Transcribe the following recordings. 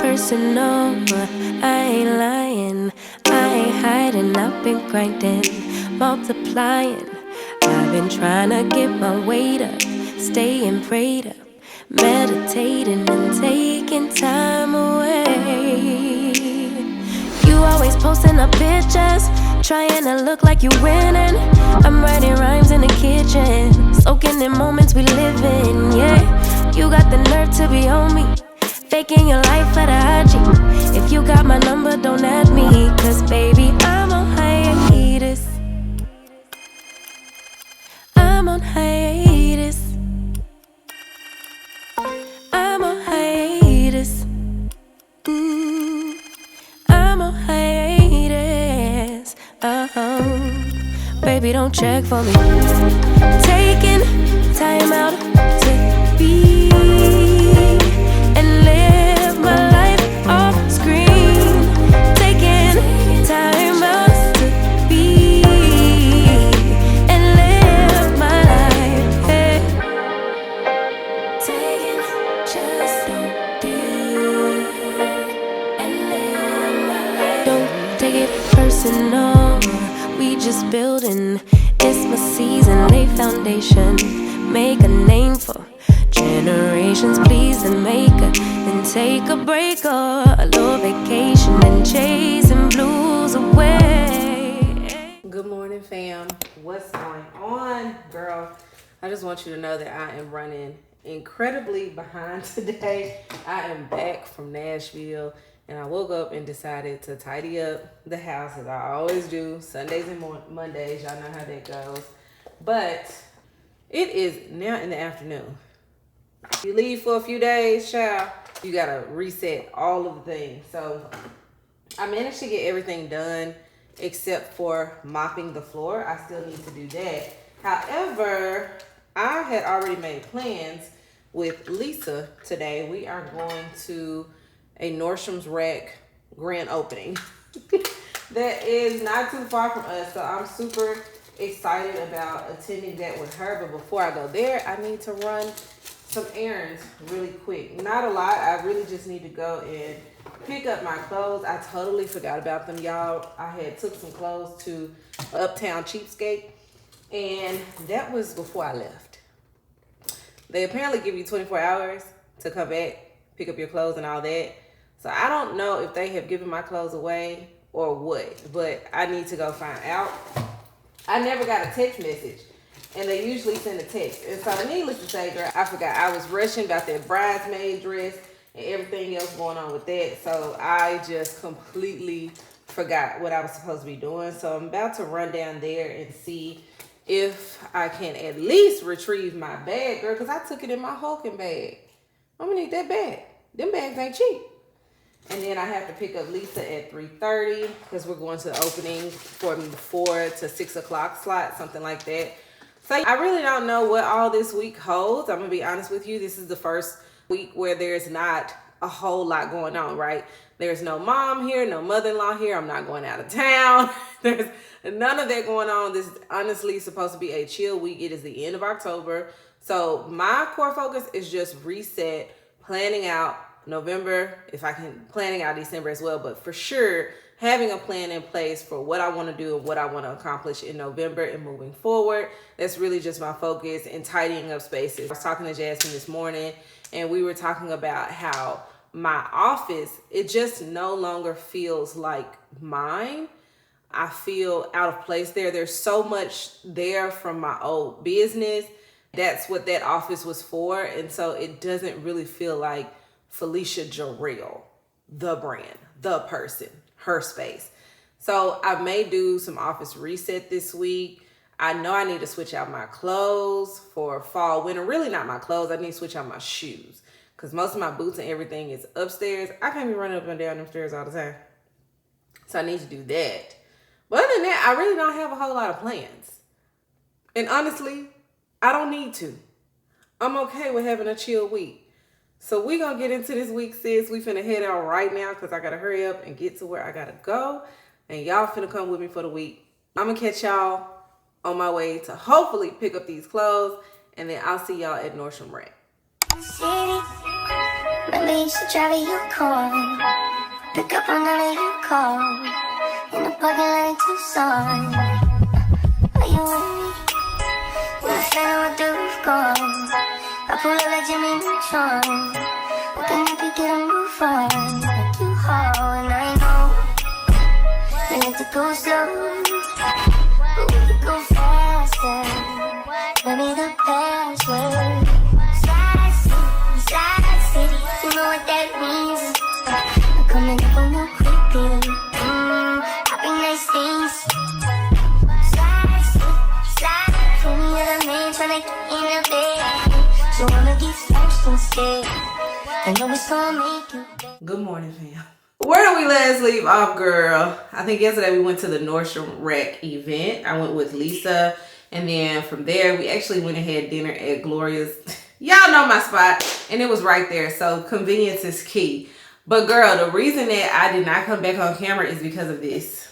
personal. I ain't lying, I ain't hiding. I've been grinding, multiplying. I've been trying to get my weight up, staying prayed up, meditating and taking time away. You always posting up pictures, trying to look like you winning. I'm writing rhymes in the kitchen, soaking in moments we live in, yeah. You got the nerve to be on me, faking your life for the IG. If you got my number, don't add me, cause baby, I'm on hiatus. I'm on hiatus. I'm on hiatus. I'm on hiatus. Baby, don't check for me. Taking time out to be and live my life off screen. Taking time out to be and live my life. Hey. Taking just don't be and live my life. Don't take it personal. We just building. It's my season, lay foundation. Make a name for generations, please, and make a then take a break or a little vacation and chasing blues away. Good morning, fam. What's going on, girl? I just want you to know that I am running incredibly behind today. I am back from Nashville, and I woke up and decided to tidy up the house as I always do, Sundays and Mondays. Y'all know how that goes. But it is now in the afternoon. You leave for a few days, child, you gotta reset all of the things. So I managed to get everything done except for mopping the floor. I still need to do that. However, I had already made plans with Lisa today. We are going to a Nordstrom's Rack grand opening that is not too far from us. So I'm super excited about attending that with her. But before I go there, I need to run some errands really quick. Not a lot. I really just need to go and pick up my clothes. I totally forgot about them, y'all. I had took some clothes to Uptown Cheapskate, and that was before I left. They apparently give you 24 hours to come back, pick up your clothes and all that. So I don't know if they have given my clothes away or what, but I need to go find out. I never got a text message, and they usually send a text. And so needless to say, girl, I forgot. I was rushing about that bridesmaid dress and everything else going on with that. So I just completely forgot what I was supposed to be doing. So I'm about to run down there and see if I can at least retrieve my bag, girl, because I took it in my hulking bag. I'm gonna need that bag. Them bags ain't cheap. And then I have to pick up Lisa at 3:30 because we're going to the opening from 4 to 6 o'clock slot, something like that. So I really don't know what all this week holds. I'm going to be honest with you. This is the first week where there's not a whole lot going on, right? There's no mom here, no mother-in-law here. I'm not going out of town. There's none of that going on. This is honestly supposed to be a chill week. It is the end of October. So my core focus is just reset, planning out November, if I can, planning out December as well, but for sure having a plan in place for what I want to do and what I want to accomplish in November and moving forward. That's really just my focus, and tidying up spaces. I was talking to Jasmine this morning, and we were talking about how my office, it just no longer feels like mine. I feel out of place there. There's so much there from my old business. That's what that office was for. And so it doesn't really feel like Feliciajarrell, the brand, the person, her space. So I may do some office reset this week. I know I need to switch out my clothes for fall, winter. Really not my clothes. I need to switch out my shoes because most of my boots and everything is upstairs. I can't be running up and down them stairs all the time. So I need to do that. But other than that, I really don't have a whole lot of plans. And honestly, I don't need to. I'm okay with having a chill week. So we gonna get into this week, sis. We finna head out right now because I gotta hurry up and get to where I gotta go. And y'all finna come with me for the week. I'm gonna catch y'all on my way to hopefully pick up these clothes. And then I'll see y'all at Nordstrom Rack. Maybe you should drive a Yukon. Pick up another you call. In the parking lot in Tucson. Are you with me? When I stand with the roof gone, I pull up like Jimmy Neutron. Looking up, you get a move on. Like you haul, and I know we like to go slow, but we could go faster. Maybe the password. Slide city, you know what that means. I'm coming up on the quickly. Happy nice things. Slide for me, other man tryna get in the bed. So I'ma get first instead. I know it's gonna make you. Good morning, fam. Where did we last leave off, girl? I think yesterday we went to the Nordstrom Rack event. I went with Lisa, and then from there we actually went and had dinner at Gloria's. Y'all know my spot, and it was right there. So convenience is key. But girl, the reason that I did not come back on camera is because of this.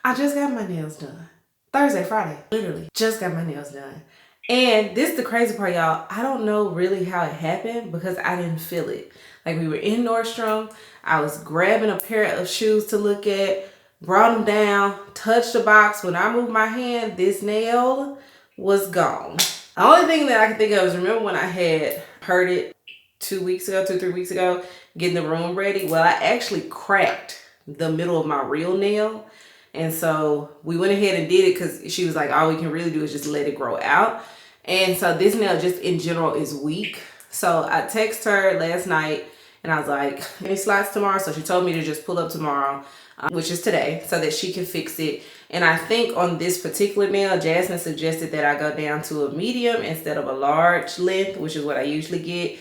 I just got my nails done. Thursday, Friday, literally just got my nails done. And this is the crazy part, y'all. I don't know really how it happened because I didn't feel it. Like, we were in Nordstrom. I was grabbing a pair of shoes to look at, brought them down, touched the box. When I moved my hand, this nail was gone. The only thing that I can think of is, remember when I had heard it 3 weeks ago, getting the room ready? Well, I actually cracked the middle of my real nail. And so we went ahead and did it because she was like, all we can really do is just let it grow out. And so this nail just in general is weak. So I texted her last night and I was like, any slots tomorrow? So she told me to just pull up tomorrow, which is today, so that she can fix it. And I think on this particular nail, Jasmine suggested that I go down to a medium instead of a large length, which is what I usually get,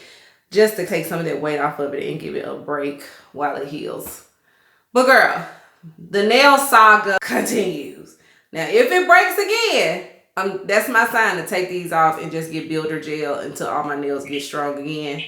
just to take some of that weight off of it and give it a break while it heals. But girl, the nail saga continues. Now, if it breaks again, that's my sign to take these off and just get builder gel until all my nails get strong again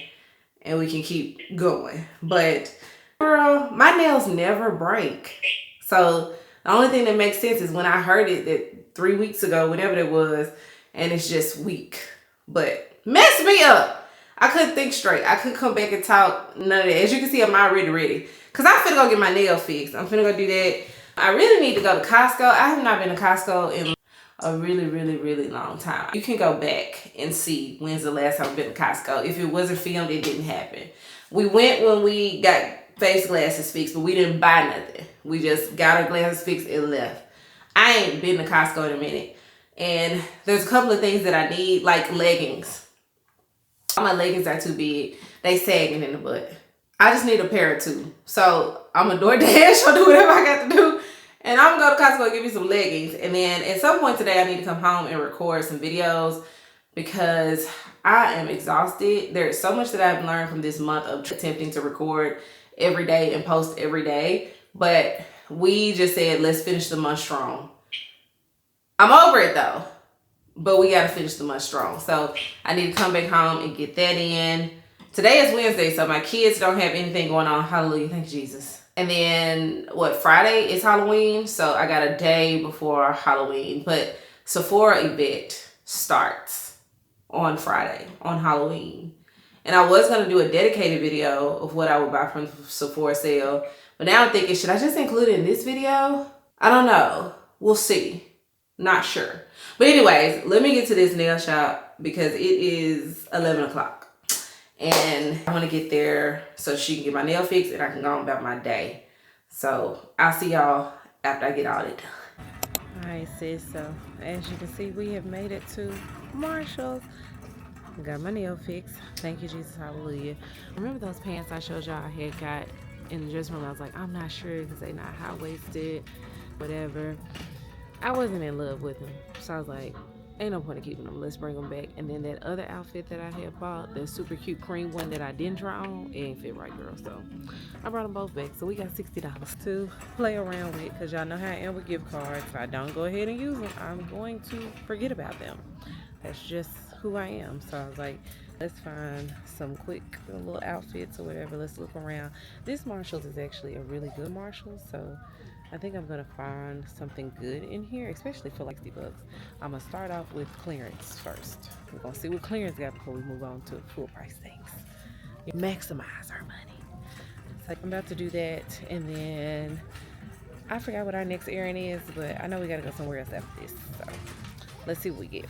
and we can keep going. But girl, my nails never break. So the only thing that makes sense is when I heard it that 3 weeks ago, whenever it was, and it's just weak. But messed me up. I couldn't think straight. I couldn't come back and talk, none of that. As you can see, I'm already ready. Because I'm finna go get my nail fixed. I'm finna go do that. I really need to go to Costco. I have not been to Costco in a really long time. You can go back and see when's the last time I've been to Costco. If it wasn't filmed, it didn't happen. We went when we got face glasses fixed, but we didn't buy nothing. We just got our glasses fixed and left. I ain't been to Costco in a minute. And there's a couple of things that I need, like leggings. All my leggings are too big. They sagging in the butt. I just need a pair or two. So I'm a DoorDash or do whatever I got to do. And I'm going to go to Costco and get me some leggings. And then at some point today, I need to come home and record some videos because I am exhausted. There's so much that I've learned from this month of attempting to record every day and post every day. But we just said, let's finish the month strong. I'm over it though, but we got to finish the month strong. So I need to come back home and get that in. Today is Wednesday, so my kids don't have anything going on. Hallelujah, thank Jesus. And then, Friday is Halloween, so I got a day before Halloween. But Sephora event starts on Friday, on Halloween. And I was going to do a dedicated video of what I would buy from the Sephora sale. But now I'm thinking, should I just include it in this video? I don't know. We'll see. Not sure. But anyways, let me get to this nail shop because it is 11 o'clock. And I want to get there so she can get my nail fixed and I can go on about my day. So I'll see y'all after I get all that done. All right, sis. So as you can see, we have made it to Marshall's. Got my nail fixed. Thank you, Jesus. Hallelujah. Remember those pants I showed y'all I had got in the dressing room? I was like, I'm not sure because they're not high-waisted, whatever. I wasn't in love with them. So I was like, ain't no point in keeping them. Let's bring them back. And then that other outfit that I had bought, the super cute cream one that I didn't try on, it ain't fit right, girl. So I brought them both back. So we got $60 to play around with because y'all know how I am with gift cards. If I don't go ahead and use them, I'm going to forget about them. That's just who I am. So I was like, let's find some quick little outfits or whatever. Let's look around. This Marshall's is actually a really good Marshall's. So I think I'm going to find something good in here, especially for like $60. I'm going to start off with clearance first. We're going to see what clearance got before we move on to full price things. Maximize our money. So I'm about to do that, and then I forgot what our next errand is, but I know we got to go somewhere else after this. So let's see what we get.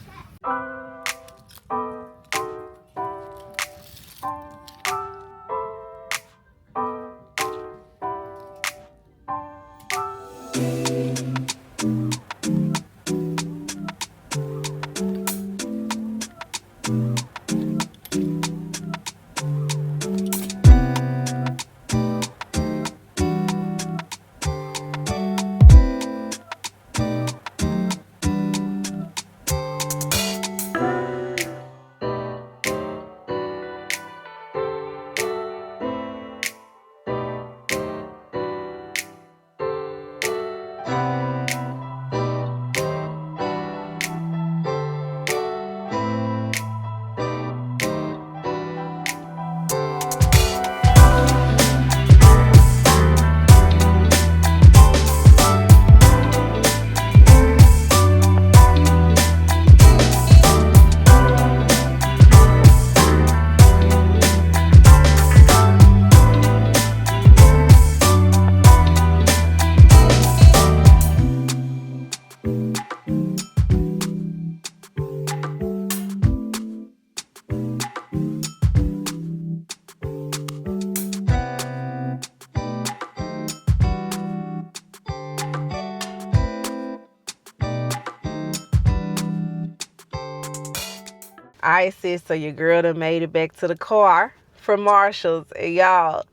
Alright, sis, so your girl done made it back to the car from Marshall's. And y'all,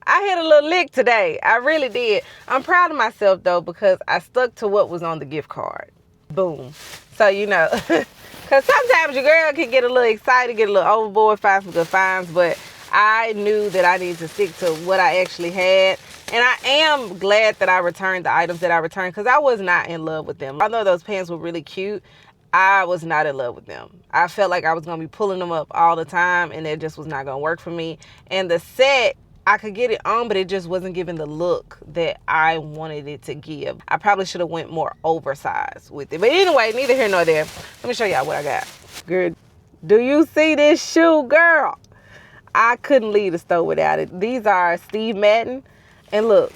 I hit a little lick today. I really did. I'm proud of myself, though, because I stuck to what was on the gift card. Boom. So, you know, because sometimes your girl can get a little excited, get a little overboard, find some good finds, but I knew that I needed to stick to what I actually had. And I am glad that I returned the items that I returned, because I was not in love with them. Although those pants were really cute, I was not in love with them. I felt like I was going to be pulling them up all the time, and it just was not going to work for me. And the set, I could get it on, but it just wasn't giving the look that I wanted it to give. I probably should have went more oversized with it. But anyway, neither here nor there. Let me show y'all what I got. Girl, do you see this shoe, girl? I couldn't leave the store without it. These are Steve Madden. And look.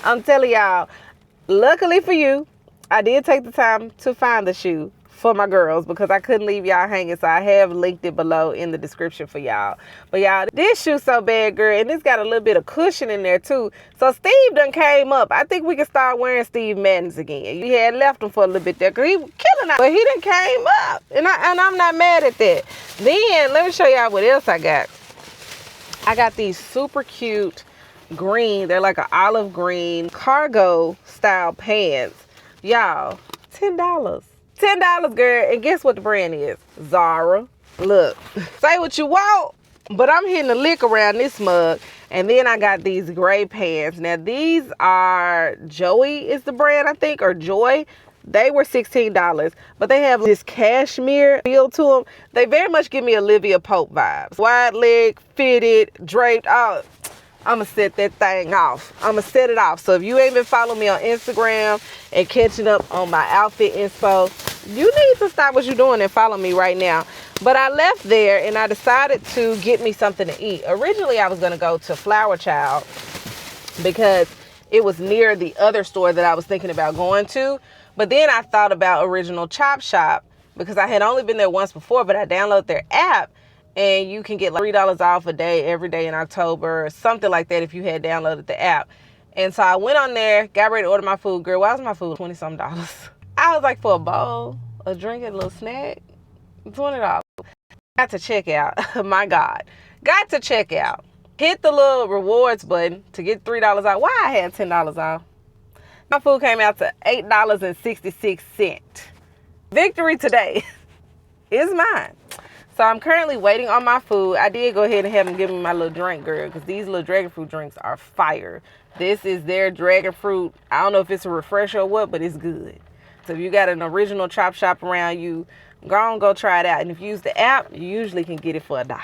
I'm telling y'all, luckily for you, I did take the time to find the shoe for my girls because I couldn't leave y'all hanging. So I have linked it below in the description for y'all. But y'all, this shoe's so bad, girl, and it's got a little bit of cushion in there too. So Steve done came up. I think we can start wearing Steve Maddens again. You had left him for a little bit there because he was killing us. But he done came up, and I'm not mad at that. Then let me show y'all what else I got. I got these super cute green, they're like an olive green cargo style pants. Y'all, $10. $10, girl. And guess what the brand is? Zara. Look, say what you want, but I'm hitting the lick around this mug. And then I got these gray pants. Now these are Joey is the brand, I think, or Joy. They were $16, but they have this cashmere feel to them. They very much give me Olivia Pope vibes. Wide leg, fitted, draped. Oh, I'm going to set that thing off. I'm going to set it off. So if you ain't been following me on Instagram and catching up on my outfit inspo, you need to stop what you're doing and follow me right now. But I left there and I decided to get me something to eat. Originally, I was going to go to Flower Child because it was near the other store that I was thinking about going to. But then I thought about Original Chop Shop because I had only been there once before, but I downloaded their app and you can get like $3 off a day every day in October or something like that if you had downloaded the app. And so I went on there, got ready to order my food. Girl, why was my food $20-something? I was like, for a bowl, a drink, and a little snack, $20. Got to check out. My God. Got to check out. Hit the little rewards button to get $3 off. Why I had $10 off? My food came out to $8.66. Victory today is mine. So I'm currently waiting on my food. I did go ahead and have them give me my little drink, girl, because these little dragon fruit drinks are fire. This is their dragon fruit. I don't know if it's a refresher or what, but it's good. So if you got an Original Chop Shop around you, go try it out. And if you use the app, you usually can get it for $1.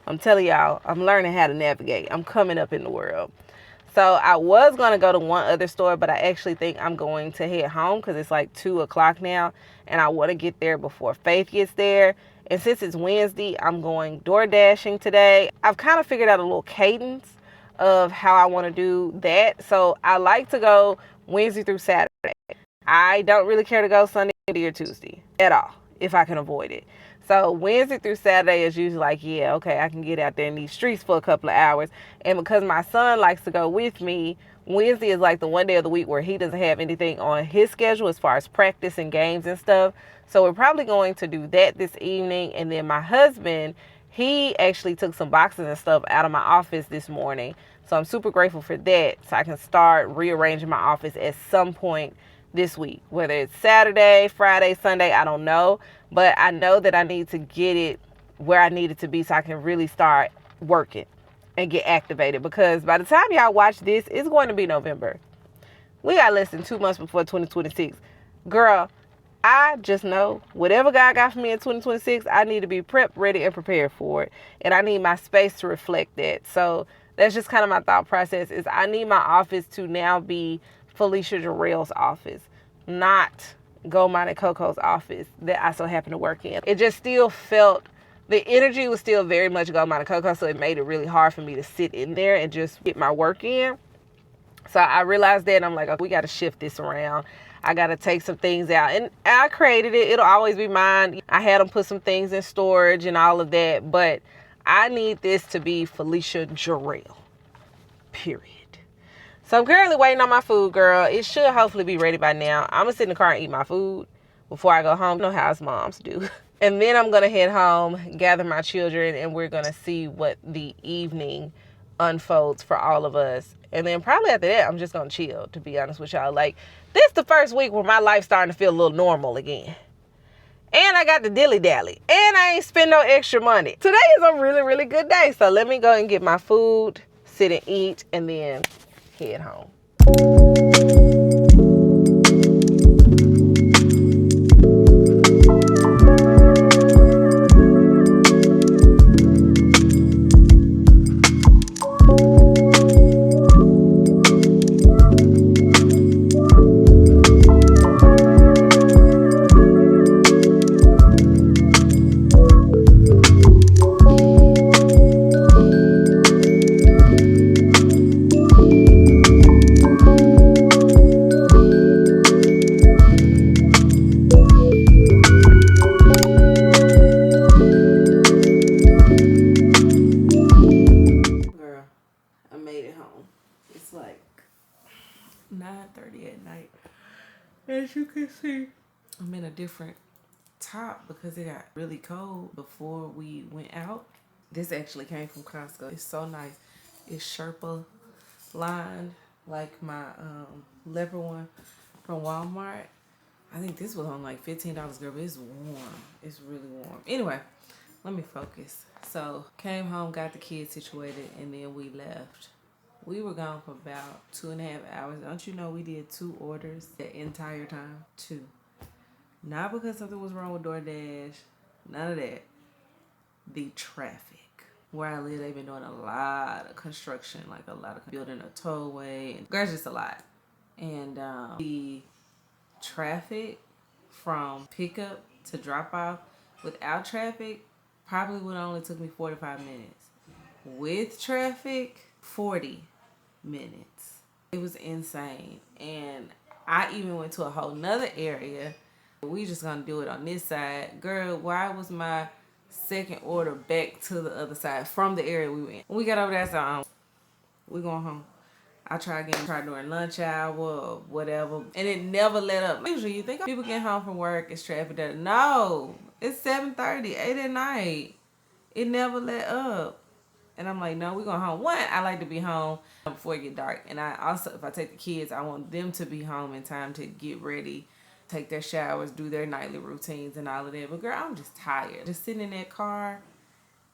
I'm telling y'all, I'm learning how to navigate. I'm coming up in the world. So I was going to go to one other store, but I actually think I'm going to head home because it's like 2 o'clock now. And I want to get there before Faith gets there. And since it's Wednesday, I'm going DoorDashing today. I've kind of figured out a little cadence of how I want to do that. So I like to go Wednesday through Saturday. I don't really care to go Sunday or Tuesday at all, if I can avoid it. So Wednesday through Saturday is usually like, yeah, okay, I can get out there in these streets for a couple of hours. And because my son likes to go with me, Wednesday is like the one day of the week where he doesn't have anything on his schedule as far as practice and games and stuff. So we're probably going to do that this evening. And then my husband, he actually took some boxes and stuff out of my office this morning. So I'm super grateful for that. So I can start rearranging my office at some point this week, whether it's Saturday, Friday, Sunday, I don't know, but I know that I need to get it where I need it to be so I can really start working and get activated, because by the time y'all watch this, it's going to be November. We got less than 2 months before 2026. Girl, I just know whatever God got for me in 2026, I need to be prepped, ready, and prepared for it. And I need my space to reflect that. So that's just kind of my thought process, is I need my office to now be Feliciajarrell's office, not Gold Mine and Coco's office that I so happen to work in. It just still felt, the energy was still very much Gold Mine and Coco, so it made it really hard for me to sit in there and just get my work in. So I realized that, and I'm like, okay, we got to shift this around. I got to take some things out. And I created it. It'll always be mine. I had them put some things in storage and all of that. But I need this to be Feliciajarrell. Period. So I'm currently waiting on my food, girl. It should hopefully be ready by now. I'm going to sit in the car and eat my food before I go home. You know how us moms do. And then I'm going to head home, gather my children, and we're going to see what the evening unfolds for all of us. And then probably after that, I'm just going to chill, to be honest with y'all. Like, this is the first week where my life's starting to feel a little normal again. And I got the dilly-dally. And I ain't spend no extra money. Today is a really, really good day. So let me go and get my food, sit and eat, and then head home. I made it home. It's like 9:30 at night. As you can see, I'm in a different top because it got really cold before we went out. This actually came from Costco. It's so nice. It's Sherpa lined, like my leopard one from Walmart. I think this was on like $15, girl, but it's warm. It's really warm. Anyway, let me focus. So came home, got the kids situated, and then we left. We were gone for about 2.5 hours. Don't you know we did 2 orders the entire time? 2. Not because something was wrong with DoorDash. None of that. The traffic. Where I live, they've been doing a lot of construction, like a lot of building a tollway. And girl, just a lot. And the traffic from pickup to drop off without traffic probably would only took me 45 minutes. With traffic, 40 minutes. It was insane. And I even went to a whole nother area. We just gonna do it on this side. Girl, why was my second order back to the other side from the area we went? When we got over there, so we going home. I try during lunch hour or whatever, and it never let up. Usually you think people get home from work, it's traffic there. No, it's 7:30, 8 at night. It never let up. And I'm like, no, we're going home. One, I like to be home before it get dark. And I also, if I take the kids, I want them to be home in time to get ready, take their showers, do their nightly routines and all of that. But girl, I'm just tired. Just sitting in that car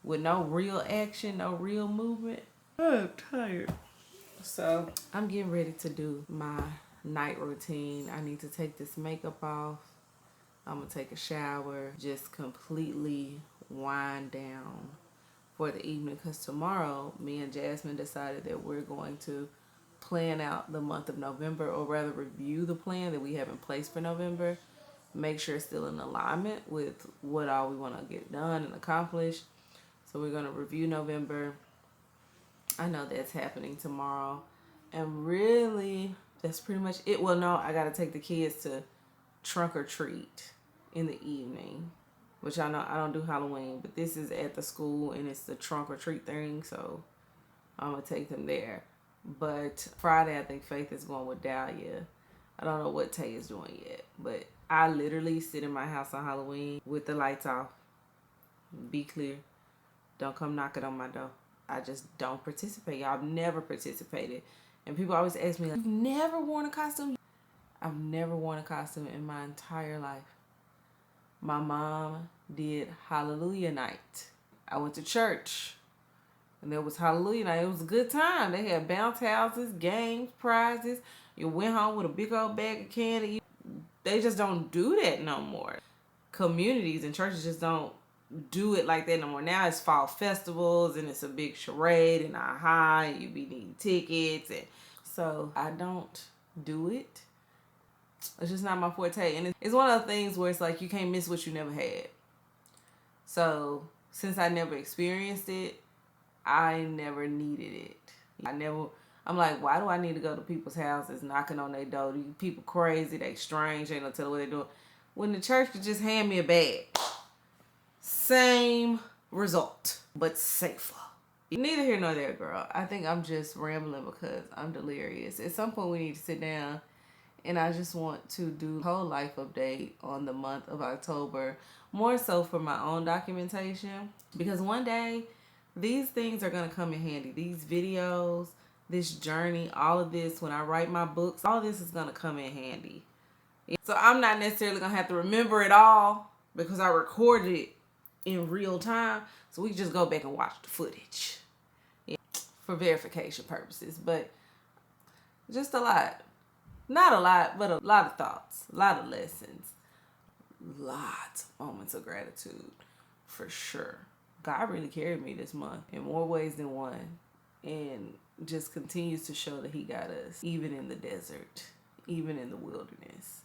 with no real action, no real movement. I'm tired. So I'm getting ready to do my night routine. I need to take this makeup off. I'm going to take a shower, just completely wind down for the evening, because tomorrow me and Jasmine decided that we're going to plan out the month of November, or rather review the plan that we have in place for November, make sure it's still in alignment with what all we want to get done and accomplish. So we're going to review November. I know that's happening tomorrow. And really, that's pretty much it. Well, no, I got to take the kids to trunk or treat in the evening, which I know I don't do Halloween, but this is at the school and it's the trunk or treat thing. So I'm going to take them there. But Friday, I think Faith is going with Dahlia. I don't know what Tay is doing yet, but I literally sit in my house on Halloween with the lights off. Be clear. Don't come knocking on my door. I just don't participate. Y'all, I've never participated. And people always ask me, like, you've never worn a costume? I've never worn a costume in my entire life. My mom did Hallelujah night. I went to church. And there was Hallelujah night. It was a good time. They had bounce houses, games, prizes. You went home with a big old bag of candy. They just don't do that no more. Communities and churches just don't do it like that no more. Now it's fall festivals and it's a big charade and and you be needing tickets. And so I don't do it. It's just not my forte. And it's one of the things where it's like you can't miss what you never had. So since I never experienced it, I never needed it. I'm like, why do I need to go to people's houses, knocking on their door? These people crazy, they strange, ain't no telling what they doing. When the church could just hand me a bag. Same result, but safer. Neither here nor there, girl. I think I'm just rambling because I'm delirious. At some point we need to sit down, and I just want to do a whole life update on the month of October, more so for my own documentation, because one day these things are going to come in handy. These videos, this journey, all of this, when I write my books, all this is going to come in handy. So I'm not necessarily going to have to remember it all because I recorded it in real time. So we can just go back and watch the footage for verification purposes. But just a lot. Not a lot, but a lot of thoughts, a lot of lessons, lots of moments of gratitude, for sure. God really carried me this month in more ways than one, and just continues to show that he got us even in the desert, even in the wilderness.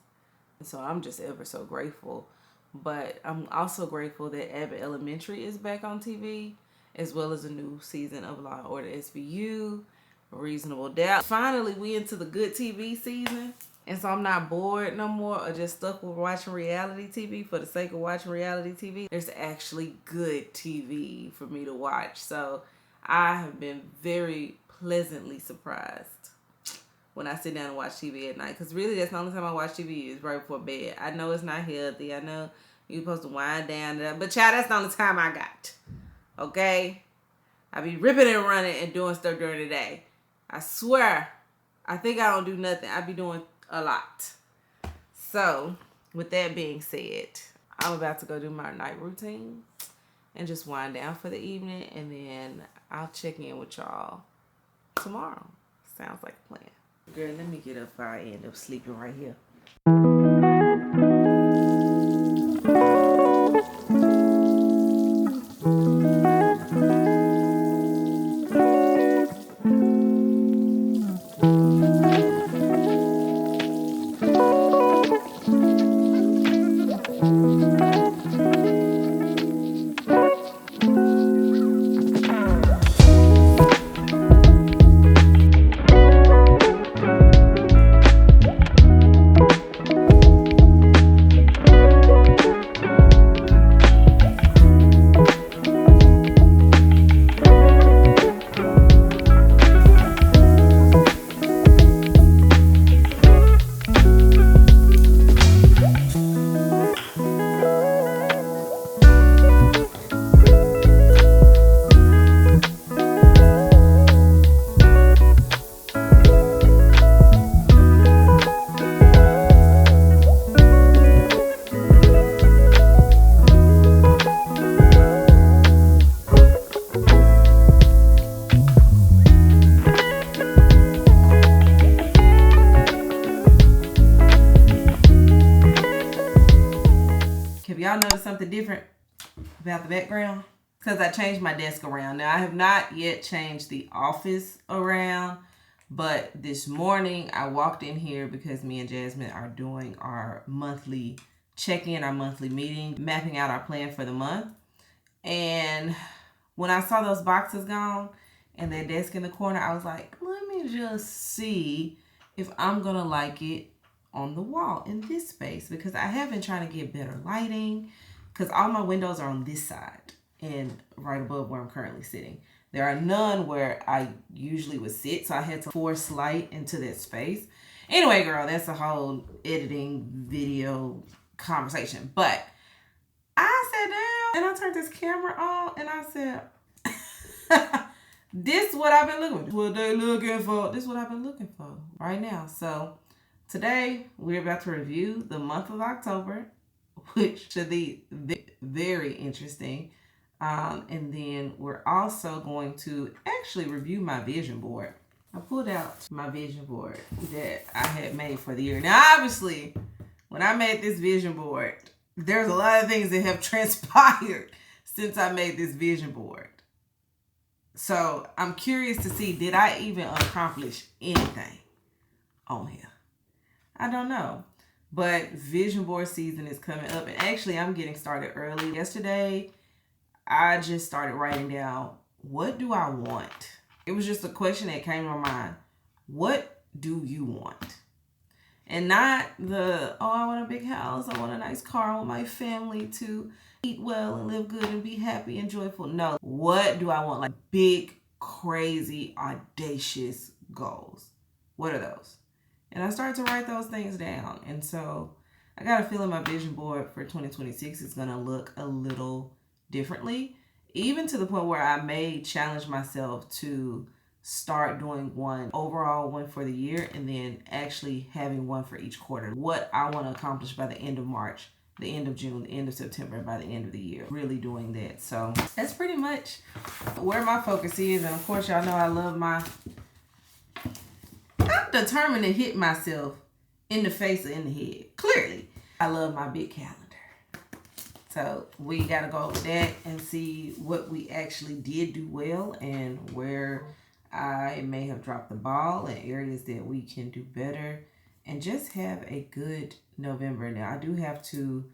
And so I'm just ever so grateful. But I'm also grateful that Abbott Elementary is back on TV, as well as a new season of Law & Order SVU, Reasonable Doubt. Finally, we into the good TV season. And so I'm not bored no more or just stuck with watching reality TV for the sake of watching reality TV. There's actually good TV for me to watch. So I have been very pleasantly surprised when I sit down and watch TV at night. Because really, that's the only time I watch TV is right before bed. I know it's not healthy. I know you're supposed to wind down. But child, that's the only time I got. Okay? I be ripping and running and doing stuff during the day. I swear, I think I don't do nothing. I be doing a lot. So, with that being said, I'm about to go do my night routine and just wind down for the evening, and then I'll check in with y'all tomorrow. Sounds like a plan. Girl, let me get up before I end up sleeping right here. Y'all notice something different about the background? because I changed my desk around. Now, I have not yet changed the office around, but this morning I walked in here because me and Jasmine are doing our monthly check-in, our monthly meeting, mapping out our plan for the month. And when I saw those boxes gone and that desk in the corner, I was like, let me just see if I'm going to like it on the wall in this space, because I have been trying to get better lighting because all my windows are on this side and right above where I'm currently sitting. There are none where I usually would sit, so I had to force light into that space. Anyway, girl, that's a whole editing video conversation. But I sat down and I turned this camera on and I said, this is what I've been looking for. What they looking for. This is what I've been looking for right now. So today we're about to review the month of October, which should be very interesting. And then we're also going to actually review my vision board. I pulled out my vision board that I had made for the year. Now, obviously, when I made this vision board, there's a lot of things that have transpired since I made this vision board. So I'm curious to see, did I even accomplish anything on here? I don't know. But vision board season is coming up. And actually, I'm getting started early. Yesterday, I just started writing down, what do I want? It was just a question that came to my mind. What do you want? And not I want a big house, I want a nice car, I want my family to eat well and live good and be happy and joyful. No, what do I want? Like big, crazy, audacious goals. What are those? And I started to write those things down. And so I got a feeling my vision board for 2026 is going to look a little differently, even to the point where I may challenge myself to start doing one for the year and then actually having one for each quarter. What I want to accomplish by the end of March, the end of June, the end of September, by the end of the year. Really doing that. So that's pretty much where my focus is. And of course, y'all know I'm determined to hit myself in the face or in the head. Clearly, I love my big calendar. So we got to go over that and see what we actually did do well and where I may have dropped the ball and areas that we can do better, and just have a good November. Now, I do have to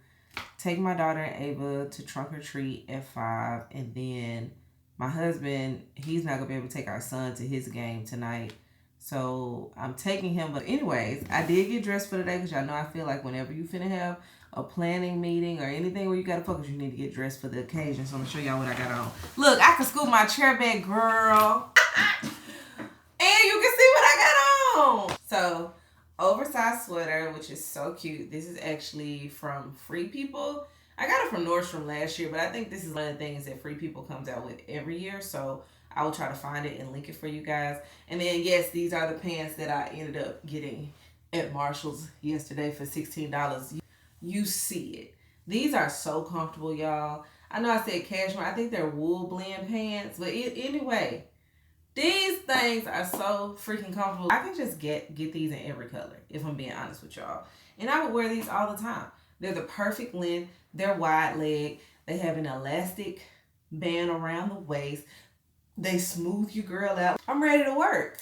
take my daughter and Ava to trunk or treat at 5, and then my husband, he's not going to be able to take our son to his game tonight. So I'm taking him. But anyways, I did get dressed for today because y'all know I feel like whenever you finna have a planning meeting or anything where you got to focus, you need to get dressed for the occasion. So I'm going to show y'all what I got on. Look, I can scoop my chair back, girl. And you can see what I got on. So, oversized sweater, which is so cute. This is actually from Free People. I got it from Nordstrom last year, but I think this is one of the things that Free People comes out with every year. So, I will try to find it and link it for you guys. And then, yes, these are the pants that I ended up getting at Marshall's yesterday for $16. You see it. These are so comfortable, y'all. I know I said cashmere. I think they're wool blend pants. But anyway, these things are so freaking comfortable. I can just get these in every color, if I'm being honest with y'all. And I would wear these all the time. They're the perfect length. They're wide leg. They have an elastic band around the waist. They smooth your girl out. I'm ready to work.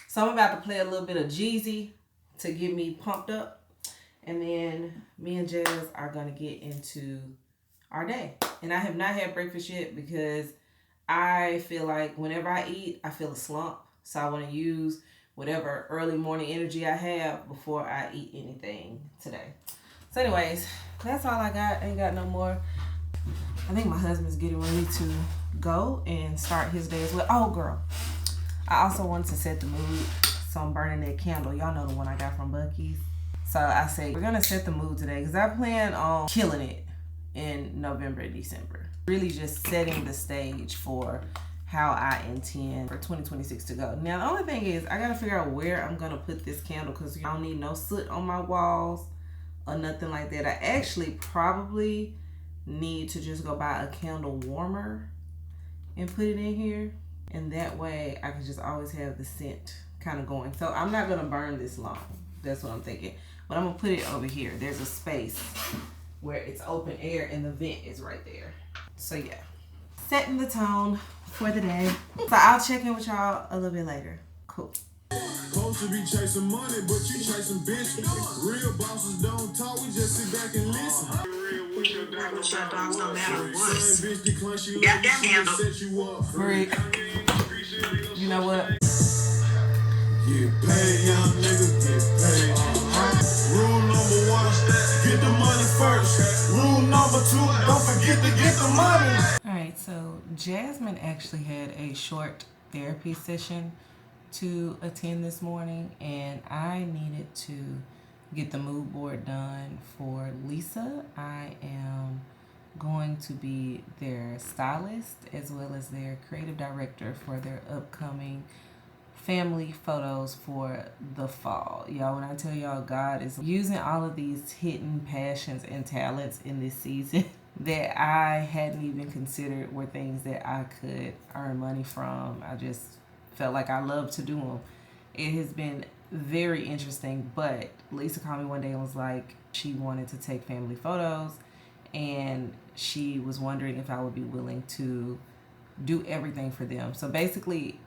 So I'm about to play a little bit of Jeezy to get me pumped up. And then me and Jazz are going to get into our day. And I have not had breakfast yet because I feel like whenever I eat, I feel a slump. So I want to use whatever early morning energy I have before I eat anything today. So anyways, that's all I got. I ain't got no more. I think my husband's getting ready to go and start his day as well. Oh, girl. I also wanted to set the mood. So I'm burning that candle. Y'all know the one I got from Buc-ee's. So I say we're going to set the mood today because I plan on killing it in November and December. Really just setting the stage for how I intend for 2026 to go. Now, the only thing is I got to figure out where I'm going to put this candle because I don't need no soot on my walls or nothing like that. I actually probably need to just go buy a candle warmer and put it in here. And that way I can just always have the scent kind of going. So I'm not going to burn this long. That's what I'm thinking. But I'm going to put it over here. There's a space where it's open air and the vent is right there. So yeah, setting the tone for the day. So I'll check in with y'all a little bit later. Cool. Supposed to be chasing money, but you chasing bitches. Real bosses don't talk, we just sit back and listen. Shut dogs don't matter once. Got them handled. Freak. You know what? Get paid, young niggas, get paid. Rule number 1, get the money first. Rule number 2, don't forget to get the money. Alright, so Jasmine actually had a short therapy session to attend this morning, and I needed to get the mood board done for Lisa. I am going to be their stylist as well as their creative director for their upcoming family photos for the fall. Y'all, when I tell y'all God is using all of these hidden passions and talents in this season that I hadn't even considered were things that I could earn money from. I just felt like I love to do them. It has been very interesting, but Lisa called me one day and was like, she wanted to take family photos and she was wondering if I would be willing to do everything for them. So basically,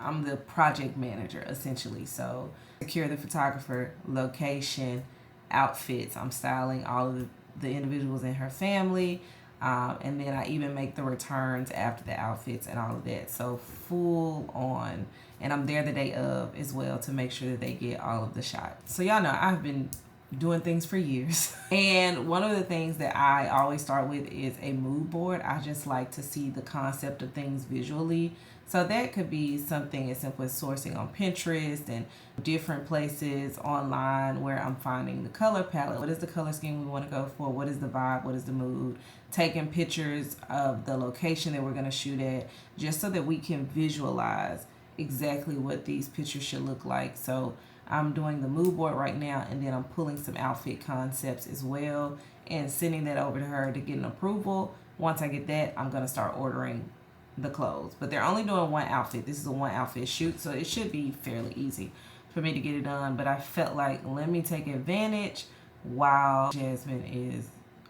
I'm the project manager essentially. So secure the photographer, location, outfits. I'm styling all of the individuals in her family. And then I even make the returns after the outfits and all of that. So full on. And I'm there the day of as well to make sure that they get all of the shots. So y'all know I've been doing things for years. And one of the things that I always start with is a mood board. I just like to see the concept of things visually. So that could be something as simple as sourcing on Pinterest and different places online where I'm finding the color palette. What is the color scheme we want to go for? What is the vibe? What is the mood? Taking pictures of the location that we're going to shoot at, just so that we can visualize exactly what these pictures should look like. So I'm doing the mood board right now, and then I'm pulling some outfit concepts as well and sending that over to her to get an approval. Once I get that, I'm going to start ordering the clothes. But they're only doing one outfit. This is a one outfit shoot, so it should be fairly easy for me to get it done. But I felt like, let me take advantage while Jasmine is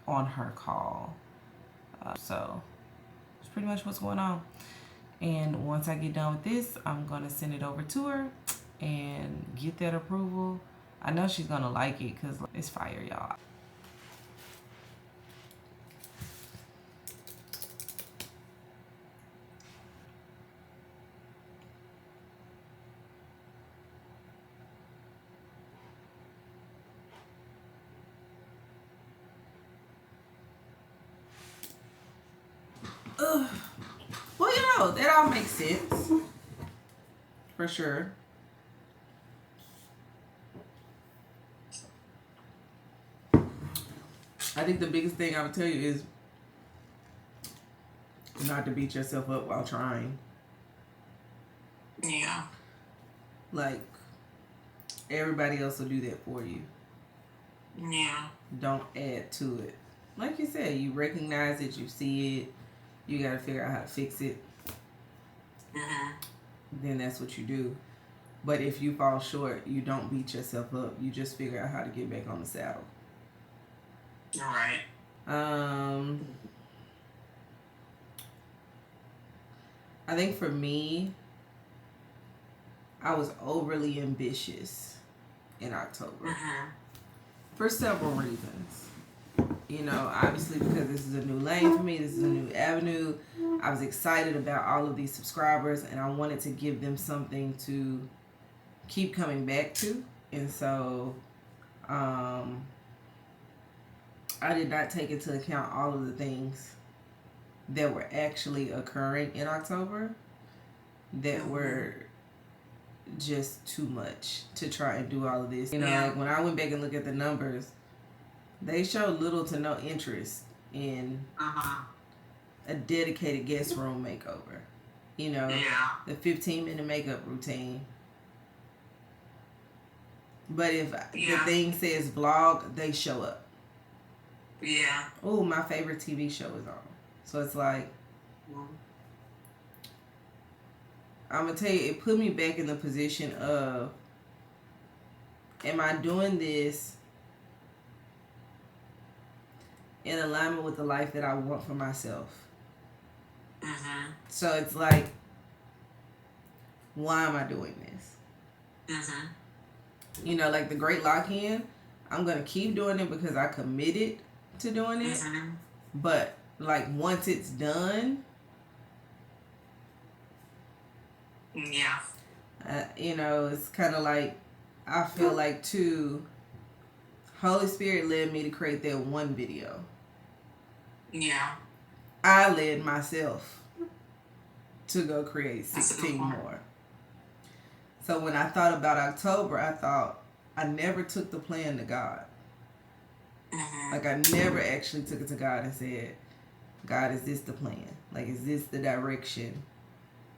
on her call. So it's pretty much what's going on. And once I get done with this, I'm going to send it over to her and get that approval. I know she's going to like it because it's fire, y'all. Well, you know, that all makes sense. For sure. I think the biggest thing I would tell you is not to beat yourself up while trying. Yeah. Like, everybody else will do that for you. Yeah. Don't add to it. Like you said, you recognize it, you see it, you got to figure out how to fix it. Mm-hmm. Then that's what you do. But if you fall short, you don't beat yourself up. You just figure out how to get back on the saddle. All right. I think for me, I was overly ambitious in October. Mm-hmm. For several reasons. You know, obviously because this is a new lane for me. This is a new avenue. I was excited about all of these subscribers, and I wanted to give them something to keep coming back to. And so I did not take into account all of the things that were actually occurring in October that were just too much to try and do all of this. You know, like when I went back and looked at the numbers, they showed little to no interest in a dedicated guest room makeover. You know, the 15-minute makeup routine. But if the thing says vlog, they show up. Yeah. Oh, my favorite TV show is on. So it's like, I'm going to tell you, it put me back in the position of, am I doing this in alignment with the life that I want for myself. Mm-hmm. So it's like, why am I doing this? Mm-hmm. You know, like the Great Lock-In, I'm going to keep doing it because I committed to doing it. Mm-hmm. But like once it's done, Yeah. you know, it's kind of like, I feel like too, Holy Spirit led me to create that one video. Yeah. I led myself to go create 16 more. So when I thought about October, I thought I never took the plan to God. Mm-hmm. Like I never actually took it to God and said, God, is this the plan? Like, is this the direction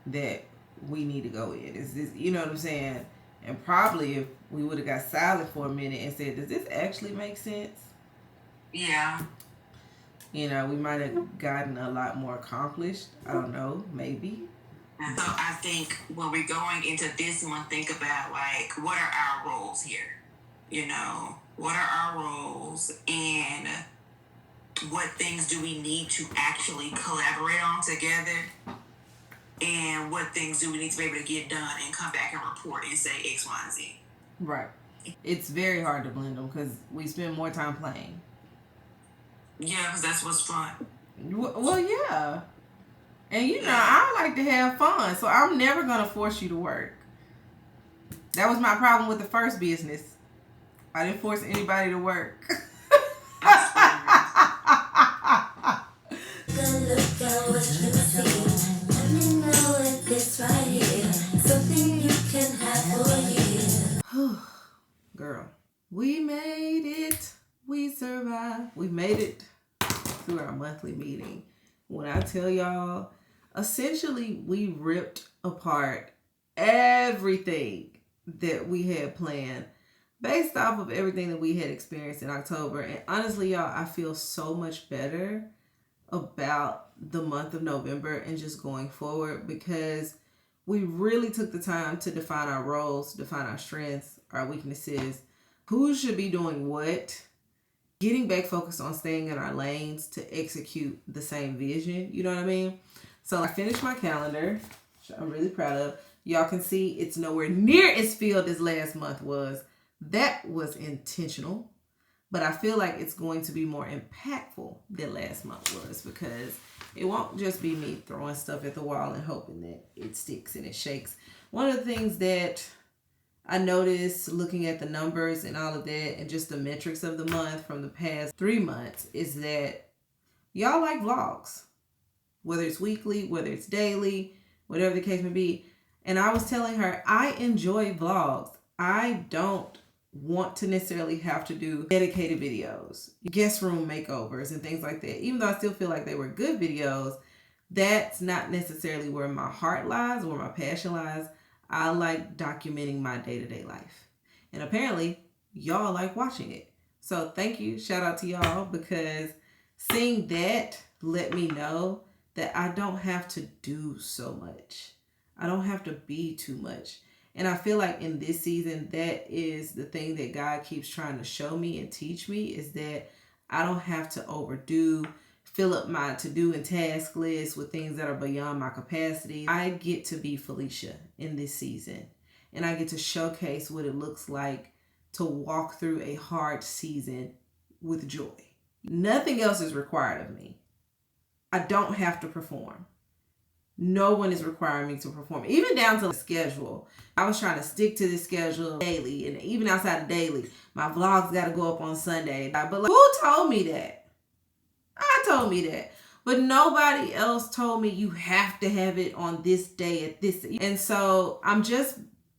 that we need to go in? Is this, you know what I'm saying? And probably if we would have got silent for a minute and said, does this actually make sense? Yeah. You know, we might have gotten a lot more accomplished. I don't know, maybe. So I think when we're going into this month, think about like, what are our roles here? You know, what are our roles and what things do we need to actually collaborate on together? And what things do we need to be able to get done and come back and report and say X, Y, and Z? Right. It's very hard to blend them because we spend more time playing. Yeah, because that's what's fun. Well, yeah. And you know, I like to have fun, so I'm never going to force you to work. That was my problem with the first business. I didn't force anybody to work. Girl, we made it. We survived. We made it through our monthly meeting. When I tell y'all, essentially we ripped apart everything that we had planned based off of everything that we had experienced in October. And honestly, y'all, I feel so much better about the month of November and just going forward because we really took the time to define our roles, define our strengths, our weaknesses, who should be doing what, getting back focused on staying in our lanes to execute the same vision. You know what I mean? So I finished my calendar, which I'm really proud of. Y'all can see it's nowhere near as filled as last month was. That was intentional. But I feel like it's going to be more impactful than last month was because it won't just be me throwing stuff at the wall and hoping that it sticks and it shakes. One of the things that I noticed looking at the numbers and all of that and just the metrics of the month from the past 3 months is that y'all like vlogs, whether it's weekly, whether it's daily, whatever the case may be. And I was telling her, I enjoy vlogs. I don't want to necessarily have to do dedicated videos, guest room makeovers and things like that. Even though I still feel like they were good videos, that's not necessarily where my heart lies, where my passion lies. I like documenting my day-to-day life. And apparently, y'all like watching it. So thank you. Shout out to y'all because seeing that let me know that I don't have to do so much. I don't have to be too much. And I feel like in this season, that is the thing that God keeps trying to show me and teach me is that I don't have to overdo, fill up my to-do and task list with things that are beyond my capacity. I get to be Felicia in this season. And I get to showcase what it looks like to walk through a hard season with joy. Nothing else is required of me. I don't have to perform. No one is requiring me to perform, even down to the schedule. I was trying to stick to the schedule daily, and even outside of daily, my vlogs got to go up on Sunday. But like, who told me that? I told me that. But nobody else told me you have to have it on this day at this. And so I'm just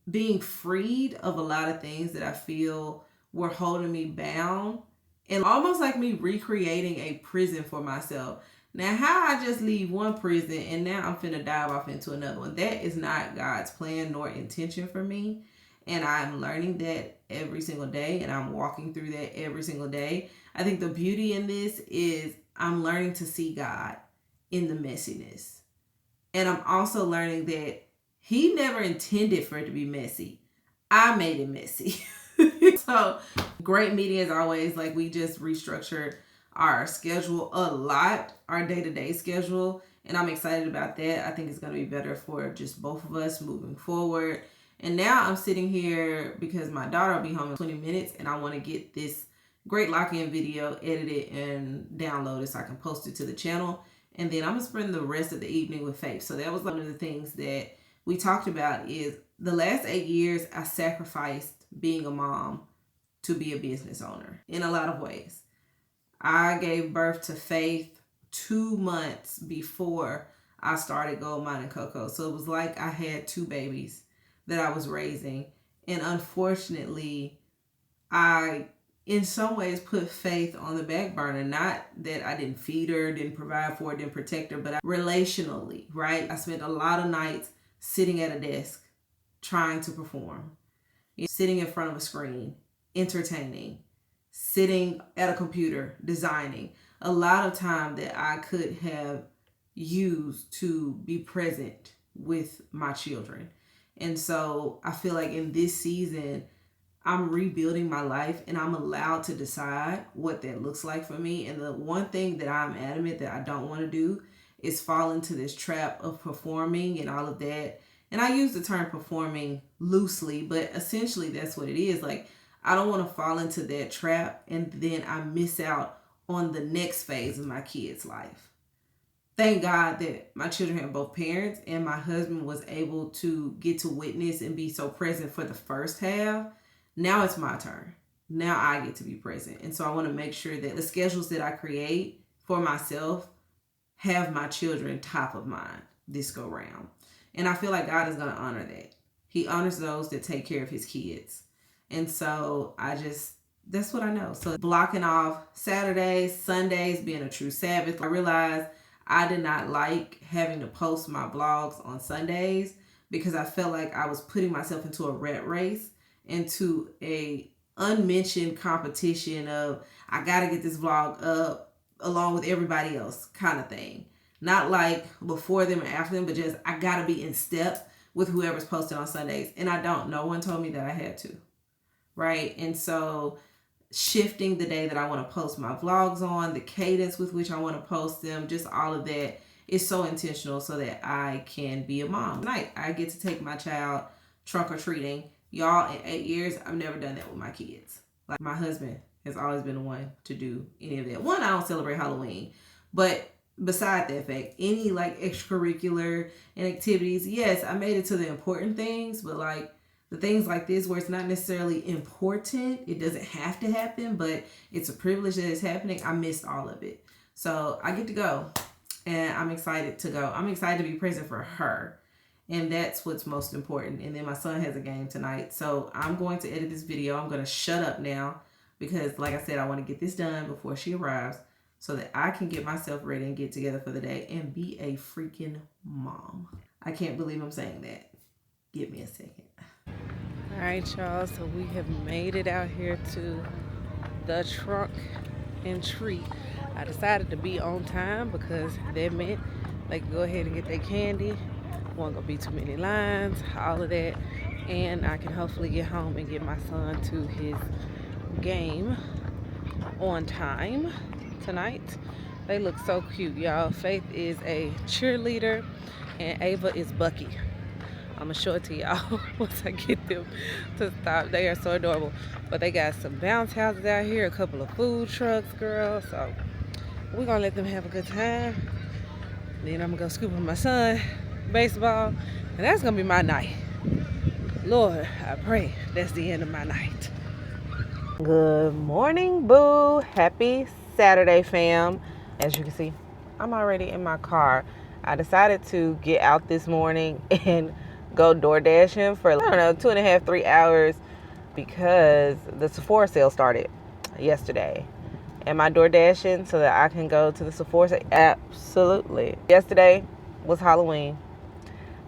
being freed of a lot of things that I feel were holding me bound, and almost like me recreating a prison for myself. Now, how I just leave one prison and now I'm finna dive off into another one. That is not God's plan nor intention for me. And I'm learning that every single day and I'm walking through that every single day. I think the beauty in this is I'm learning to see God in the messiness. And I'm also learning that He never intended for it to be messy. I made it messy. So great meeting as always. Like we just restructured our schedule a lot, our day-to-day schedule, and I'm excited about that. I think it's going to be better for just both of us moving forward. And now I'm sitting here because my daughter will be home in 20 minutes, and I want to get this great lock-in video edited and downloaded so I can post it to the channel. And then I'm going to spend the rest of the evening with Faith. So that was one of the things that we talked about is the last 8 years, I sacrificed being a mom to be a business owner in a lot of ways. I gave birth to Faith 2 months before I started Gold Mine and Cocoa. So it was like I had two babies that I was raising. And unfortunately, I, in some ways, put Faith on the back burner. Not that I didn't feed her, didn't provide for her, didn't protect her, but relationally, right? I spent a lot of nights sitting at a desk trying to perform, sitting in front of a screen, entertaining, sitting at a computer, designing. A lot of time that I could have used to be present with my children. And so I feel like in this season, I'm rebuilding my life and I'm allowed to decide what that looks like for me. And the one thing that I'm adamant that I don't want to do is fall into this trap of performing and all of that. And I use the term performing loosely, but essentially that's what it is. Like, I don't want to fall into that trap and then I miss out on the next phase of my kids' life. Thank God that my children have both parents and my husband was able to get to witness and be so present for the first half. Now it's my turn. Now I get to be present. And so I want to make sure that the schedules that I create for myself have my children top of mind this go round. And I feel like God is going to honor that. He honors those that take care of his kids. And so that's what I know. So blocking off Saturdays, Sundays, being a true Sabbath. I realized I did not like having to post my blogs on Sundays because I felt like I was putting myself into a rat race, into a unmentioned competition of I got to get this vlog up along with everybody else kind of thing. Not like before them and after them, but just I got to be in step with whoever's posted on Sundays. And I don't. No one told me that I had to. Right? And so shifting the day that I want to post my vlogs on, the cadence with which I want to post them, just all of that is so intentional so that I can be a mom. Tonight, I get to take my child trunk or treating. Y'all, in 8 years, I've never done that with my kids. Like, my husband has always been the one to do any of that. One, I don't celebrate Halloween, but beside that fact, any like extracurricular and activities, yes, I made it to the important things, but like the things like this where it's not necessarily important, it doesn't have to happen, but it's a privilege that it's happening, I missed all of it. So I get to go and I'm excited to go. I'm excited to be present for her. And that's what's most important. And then my son has a game tonight. So I'm going to edit this video. I'm going to shut up now because like I said, I want to get this done before she arrives so that I can get myself ready and get together for the day and be a freaking mom. I can't believe I'm saying that. Give me a second. All right, y'all. So we have made it out here to the trunk and treat. I decided to be on time because that meant they could go ahead and get their candy. Won't gonna be too many lines, all of that. And I can hopefully get home and get my son to his game on time tonight. They look so cute, y'all. Faith is a cheerleader and Ava is Bucky. I'm gonna show it to y'all once I get them to stop. They are so adorable. But they got some bounce houses out here, a couple of food trucks, girl. So we're gonna let them have a good time. Then I'm gonna go scoop with my son baseball, and that's gonna be my night. Lord, I pray that's the end of my night. Good morning, boo. Happy Saturday, fam. As you can see, I'm already in my car. I decided to get out this morning and go DoorDashing for, 2.5, 3 hours because the Sephora sale started yesterday. Am I DoorDashing so that I can go to the Sephora sale? Absolutely. Yesterday was Halloween.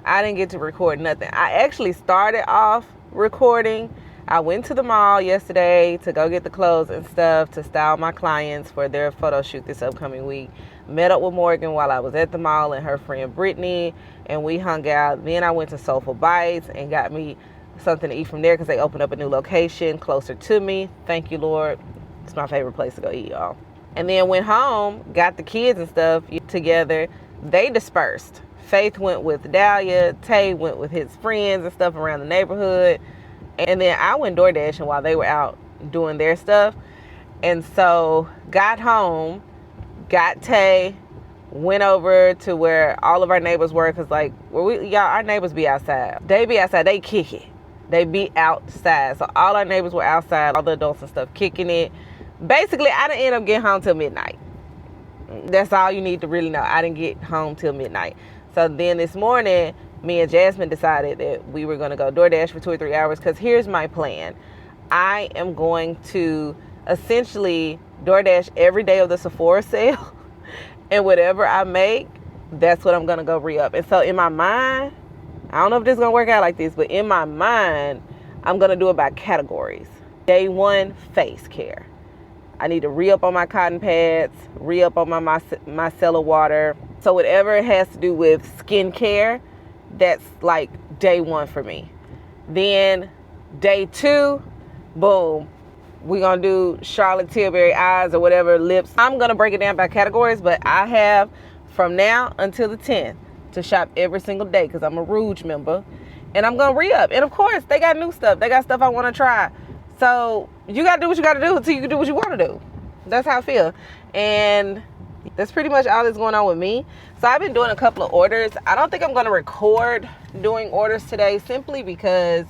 I didn't get to record nothing. I actually started off recording. I went to the mall yesterday to go get the clothes and stuff to style my clients for their photo shoot this upcoming week. Met up with Morgan while I was at the mall and her friend Brittany, and we hung out. Then I went to Soulful Bites and got me something to eat from there because they opened up a new location closer to me. Thank you, Lord. It's my favorite place to go eat, y'all. And then went home, got the kids and stuff together. They dispersed. Faith went with Dahlia. Tay went with his friends and stuff around the neighborhood. And then I went DoorDashing while they were out doing their stuff. And so got home, got Tay, went over to where all of our neighbors were, because like our neighbors be outside. They be outside, they kick it. They be outside. So all our neighbors were outside, all the adults and stuff kicking it. Basically, I didn't end up getting home till midnight. That's all you need to really know. I didn't get home till midnight. So then this morning, me and Jasmine decided that we were going to go DoorDash for 2 or 3 hours, because here's my plan. I am going to essentially DoorDash every day of the Sephora sale. And whatever I make, that's what I'm going to go re-up. And so in my mind, I don't know if this is going to work out like this, but in my mind, I'm going to do it by categories. Day 1, face care. I need to re-up on my cotton pads, re-up on my micellar water. So whatever it has to do with skincare, that's like day 1 for me. Then day 2, boom. We're going to do Charlotte Tilbury eyes or whatever, lips. I'm going to break it down by categories, but I have from now until the 10th to shop every single day, because I'm a Rouge member. And I'm going to re-up. And of course, they got new stuff. They got stuff I want to try. So you got to do what you got to do until you can do what you want to do. That's how I feel. And that's pretty much all that's going on with me. So I've been doing a couple of orders. I don't think I'm going to record doing orders today, simply because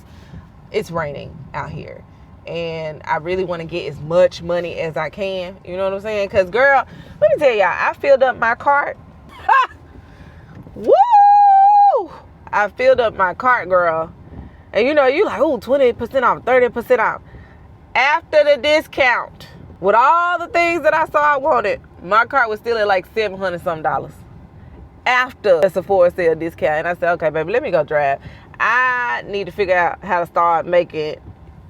it's raining out here. And I really want to get as much money as I can. You know what I'm saying? Because, girl, let me tell y'all, I filled up my cart. Woo! I filled up my cart, girl. And you know, you like, ooh, 20% off, 30% off. After the discount, with all the things that I saw I wanted, my cart was still at like $700 something. After the Sephora sale discount. And I said, okay, baby, let me go drive. I need to figure out how to start making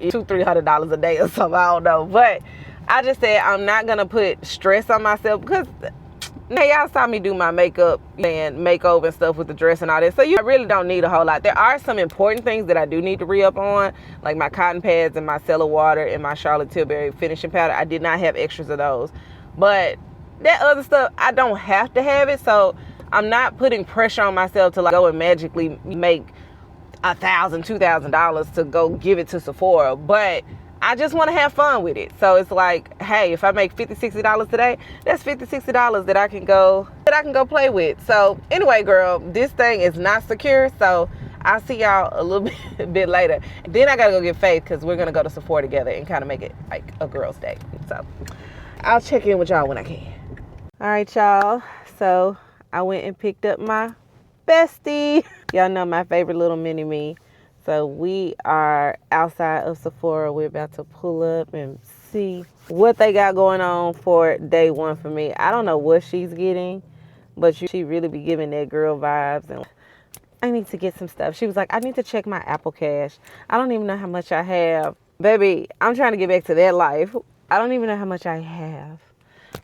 $200-300 a day or something. I don't know. But I just said I'm not going to put stress on myself, because now y'all saw me do my makeup and makeover and stuff with the dress and all that. So you really don't need a whole lot. There are some important things that I do need to re-up on, like my cotton pads and my micellar water and my Charlotte Tilbury finishing powder. I did not have extras of those. But that other stuff, I don't have to have it. So I'm not putting pressure on myself to like go and magically make $1,000-2,000 to go give it to Sephora. But I just want to have fun with it. So it's like, hey, if I make $50-60 today, that's $50-60 that I can go play with. So anyway, girl, this thing is not secure. So I'll see y'all a little bit later. Then I gotta go get Faith, because we're gonna go to Sephora together and kind of make it like a girls' day. So I'll check in with y'all when I can. All right, y'all. So I went and picked up my bestie. Y'all know my favorite little mini me. So we are outside of Sephora. We're about to pull up and see what they got going on for day 1 for me. I don't know what she's getting, but she really be giving that girl vibes. And I need to get some stuff. She was like, I need to check my Apple Cash. I don't even know how much I have. Baby, I'm trying to get back to that life. I don't even know how much I have.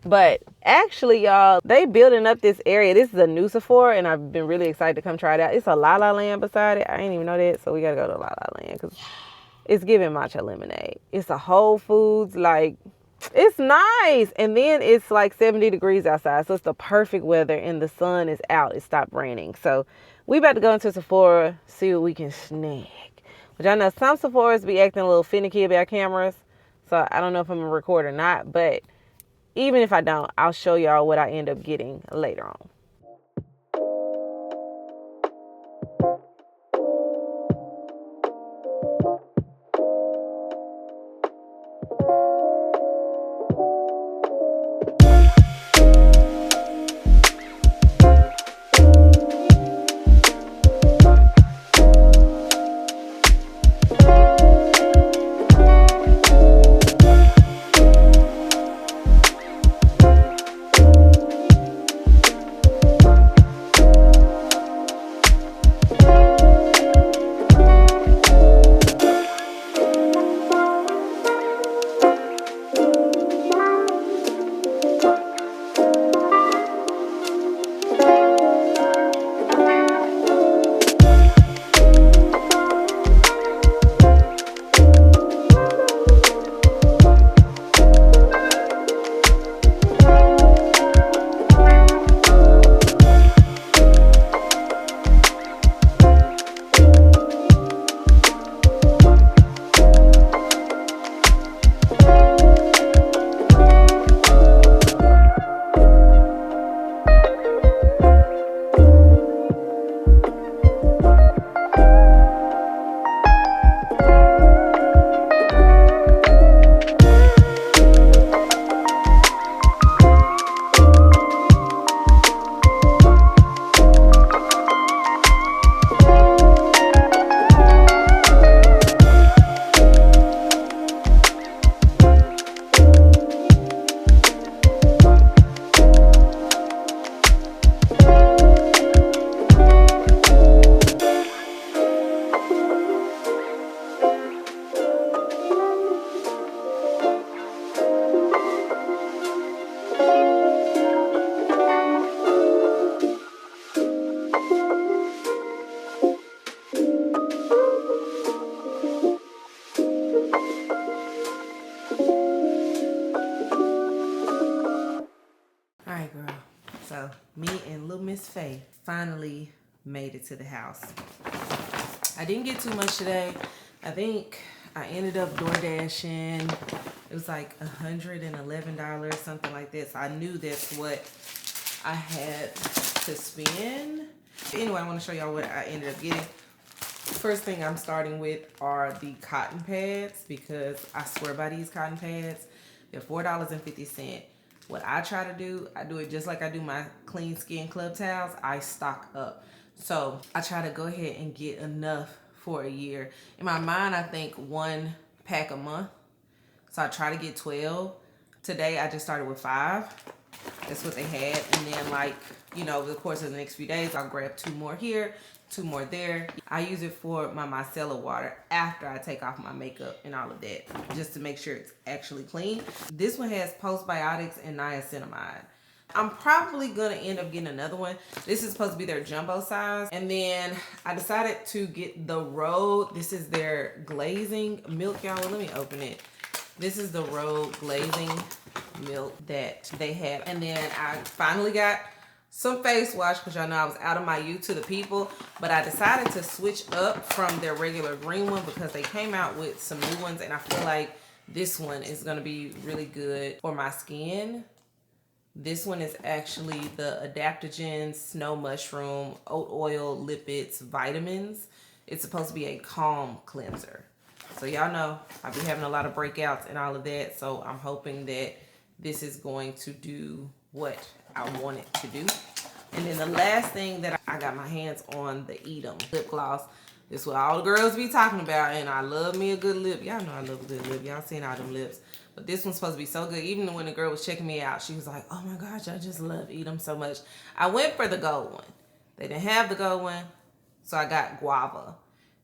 But actually, y'all, they building up this area. This is a new Sephora, and I've been really excited to come try it out. It's a La La Land beside it. I didn't even know that, so we got to go to La La Land, because it's giving matcha lemonade. It's a Whole Foods, like, it's nice. And then it's like 70 degrees outside, so it's the perfect weather, and the sun is out. It stopped raining. So we about to go into Sephora, see what we can snag. But y'all know some Sephoras be acting a little finicky about cameras, so I don't know if I'm going to record or not, but even if I don't, I'll show y'all what I end up getting later on. Miss Faye finally made it to the house. I didn't get too much today. I think I ended up DoorDashing. It was like $111, something like this. I knew that's what I had to spend. Anyway, I want to show y'all what I ended up getting. First thing I'm starting with are the cotton pads, because I swear by these cotton pads. They're $4.50. What I try to do, I do it just like I do my clean skin club towels. I stock up. So I try to go ahead and get enough for a year. In my mind, I think 1 pack a month. So I try to get 12. Today, I just started with 5. That's what they had. And then, like, you know, over the course of the next few days, I'll grab 2 more here, 2 more there. I use it for my micellar water after I take off my makeup and all of that, just to make sure it's actually clean. This one has postbiotics and niacinamide. I'm probably gonna end up getting another one. This is supposed to be their jumbo size. And then I decided to get the Rhode. This is their glazing milk, y'all. Let me open it. This is the Rhode glazing milk that they have. And then I finally got some face wash, because y'all know I was out of my You to the People. But I decided to switch up from their regular green one because they came out with some new ones. And I feel like this one is gonna be really good for my skin. This one is actually the adaptogen, snow mushroom, oat oil, lipids, vitamins. It's supposed to be a calm cleanser. So y'all know I'll be having a lot of breakouts and all of that. So I'm hoping that this is going to do what I want it to do. And then the last thing that I got my hands on, the Edam lip gloss. This is what all the girls be talking about. And I love me a good lip. Y'all know I love a good lip. Y'all seen all them lips. But this one's supposed to be so good. Even when the girl was checking me out, she was like, oh my gosh, I just love Edam so much. I went for the gold one. They didn't have the gold one, so I got guava.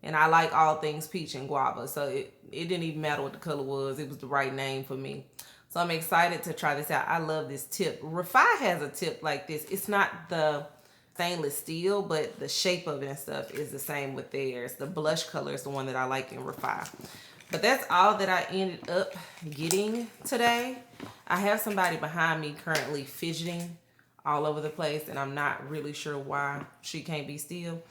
And I like all things peach and guava. So it didn't even matter what the color was. It was the right name for me. So I'm excited to try this out. I love this tip. Refi has a tip like this. It's not the stainless steel, but the shape of it and stuff is the same with theirs. The blush color is the one that I like in Refi. But that's all that I ended up getting today. I have somebody behind me currently fidgeting all over the place, and I'm not really sure why she can't be still.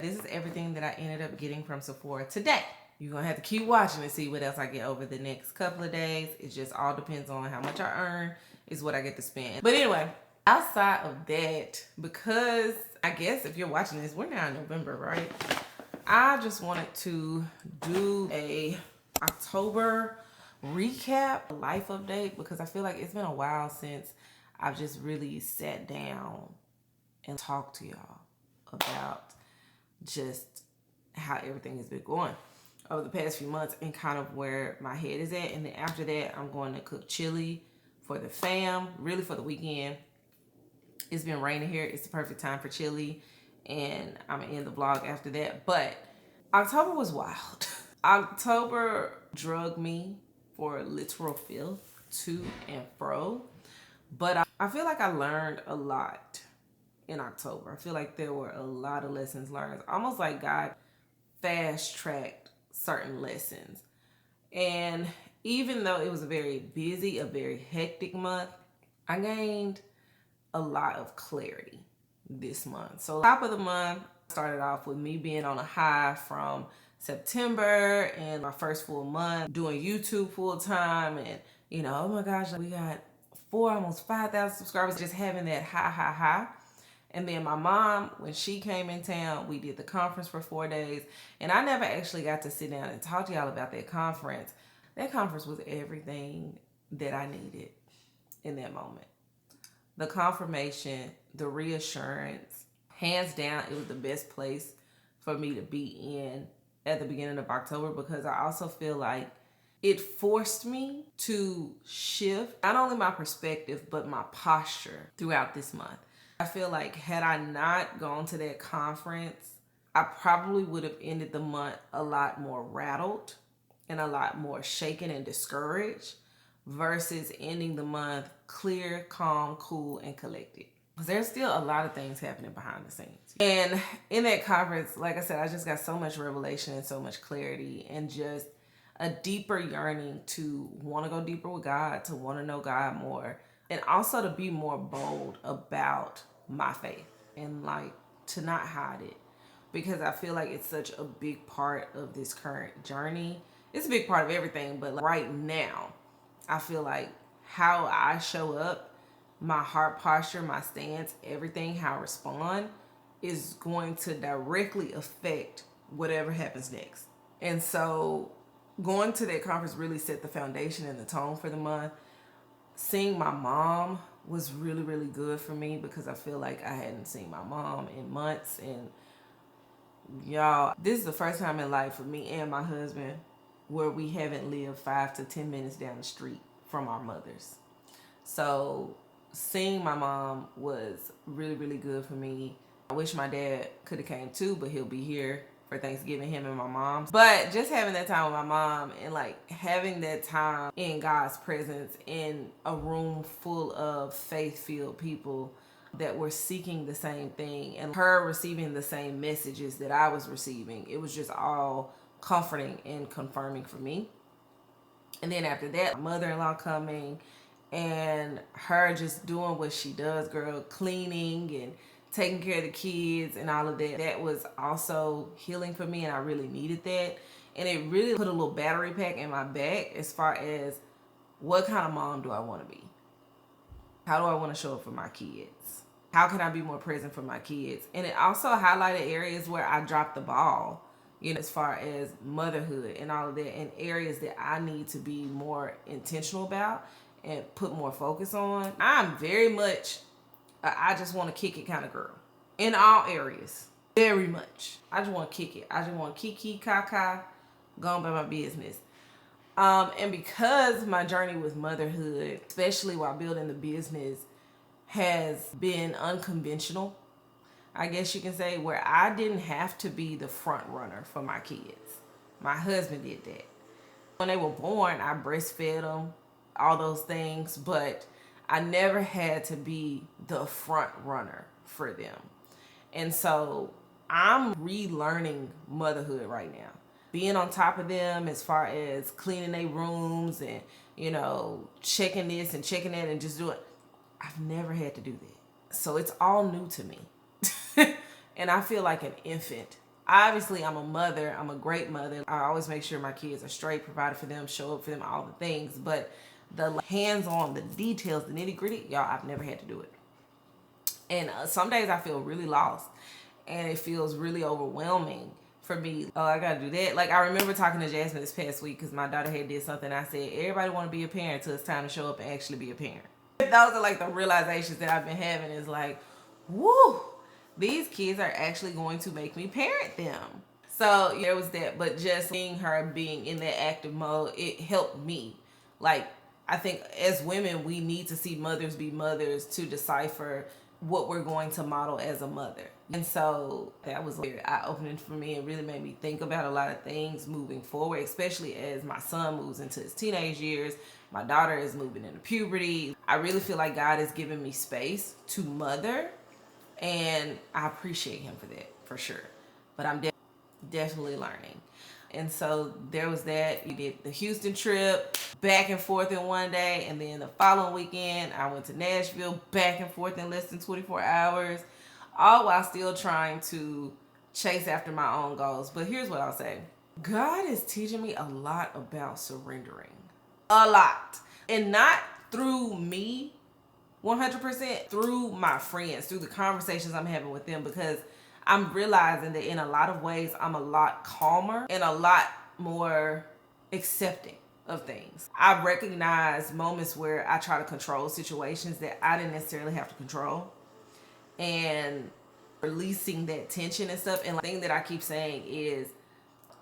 This is everything that I ended up getting from Sephora today. You're gonna have to keep watching to see what else I get over the next couple of days. It just all depends on how much I earn is what I get to spend. But anyway, outside of that, because I guess if you're watching this, we're now in November, right? I just wanted to do a October recap, life update, because I feel like it's been a while since I've just really sat down and talked to y'all about just how everything has been going over the past few months and kind of where my head is at. And then after that, I'm going to cook chili for the fam, really for the weekend. It's been raining here. It's the perfect time for chili. And I'm gonna end the vlog after that. But October was wild. October drugged me for a literal filth to and fro. But I feel like I learned a lot in October. I feel like there were a lot of lessons learned. Almost like God fast-tracked certain lessons. And even though it was a very busy, a very hectic month, I gained a lot of clarity this month. So top of the month started off with me being on a high from September and my first full month doing YouTube full time, and you know, oh my gosh, we got almost 5,000 subscribers, just having that high. And then my mom, when she came in town, we did the conference for 4 days, and I never actually got to sit down and talk to y'all about that conference. That conference was everything that I needed in that moment. The confirmation, the reassurance, hands down, it was the best place for me to be in at the beginning of October, because I also feel like it forced me to shift not only my perspective, but my posture throughout this month. I feel like had I not gone to that conference, I probably would have ended the month a lot more rattled and a lot more shaken and discouraged versus ending the month clear, calm, cool, and collected. There's still a lot of things happening behind the scenes. And in that conference, like I said, I just got so much revelation and so much clarity and just a deeper yearning to want to go deeper with God, to want to know God more, and also to be more bold about my faith. and like to not hide it, because I feel like it's such a big part of this current journey. It's a big part of everything, but like right now, I feel like how I show up, my heart posture, my stance, everything, how I respond is going to directly affect whatever happens next. And so going to that conference really set the foundation and the tone for the month. Seeing my mom was really, really good for me because I feel like I hadn't seen my mom in months. And y'all, this is the first time in life for me and my husband where we haven't lived 5 to 10 minutes down the street from our mothers. So seeing my mom was really, really good for me. I wish my dad could have came too, but he'll be here for Thanksgiving, him and my mom. But just having that time with my mom and like having that time in God's presence in a room full of faith-filled people that were seeking the same thing, and her receiving the same messages that I was receiving, it was just all comforting and confirming for me. And then after that, my mother-in-law coming and her just doing what she does, girl, cleaning and taking care of the kids and all of that. That was also healing for me, and I really needed that. And it really put a little battery pack in my back as far as what kind of mom do I want to be? How do I want to show up for my kids? How can I be more present for my kids? And it also highlighted areas where I dropped the ball, you know, as far as motherhood and all of that, and areas that I need to be more intentional about and put more focus on. I'm very much I just want to kick it kind of girl in all areas. Very much. I just want to kick it. I just want to kiki kaka, go on by my business. And because my journey with motherhood, especially while building the business, has been unconventional, I guess you can say, where I didn't have to be the front runner for my kids. My husband did that. When they were born, I breastfed them, all those things, but I never had to be the front runner for them. And so I'm relearning motherhood right now. Being on top of them as far as cleaning their rooms and, you know, checking this and checking that and just doing. I've never had to do that. So it's all new to me. And I feel like an infant. Obviously, I'm a mother. I'm a great mother. I always make sure my kids are straight, provided for them, show up for them, all the things. But the hands-on, the details, the nitty-gritty, y'all, I've never had to do it. And some days I feel really lost. And it feels really overwhelming for me. Oh, I gotta do that. Like, I remember talking to Jasmine this past week because my daughter had did something. I said, everybody want to be a parent till it's time to show up and actually be a parent. Those are like the realizations that I've been having, is like, woo, these kids are actually going to make me parent them. So there was that, but just seeing her being in that active mode, it helped me. Like, I think as women, we need to see mothers be mothers to decipher what we're going to model as a mother. And so that was very eye-opening for me. It really made me think about a lot of things moving forward, especially as my son moves into his teenage years. My daughter is moving into puberty. I really feel like God has given me space to mother, and I appreciate him for that, for sure. But I'm definitely learning. And so there was that. We did the Houston trip, back and forth in one day, and then the following weekend I went to Nashville, back and forth in less than 24 hours, all while still trying to chase after my own goals. But here's what I'll say. God is teaching me a lot about surrendering. A lot. And not through me 100%, through my friends, through the conversations I'm having with them, because I'm realizing that in a lot of ways I'm a lot calmer and a lot more accepting of things. I recognize moments where I try to control situations that I didn't necessarily have to control, and releasing that tension and stuff. And the thing that I keep saying is,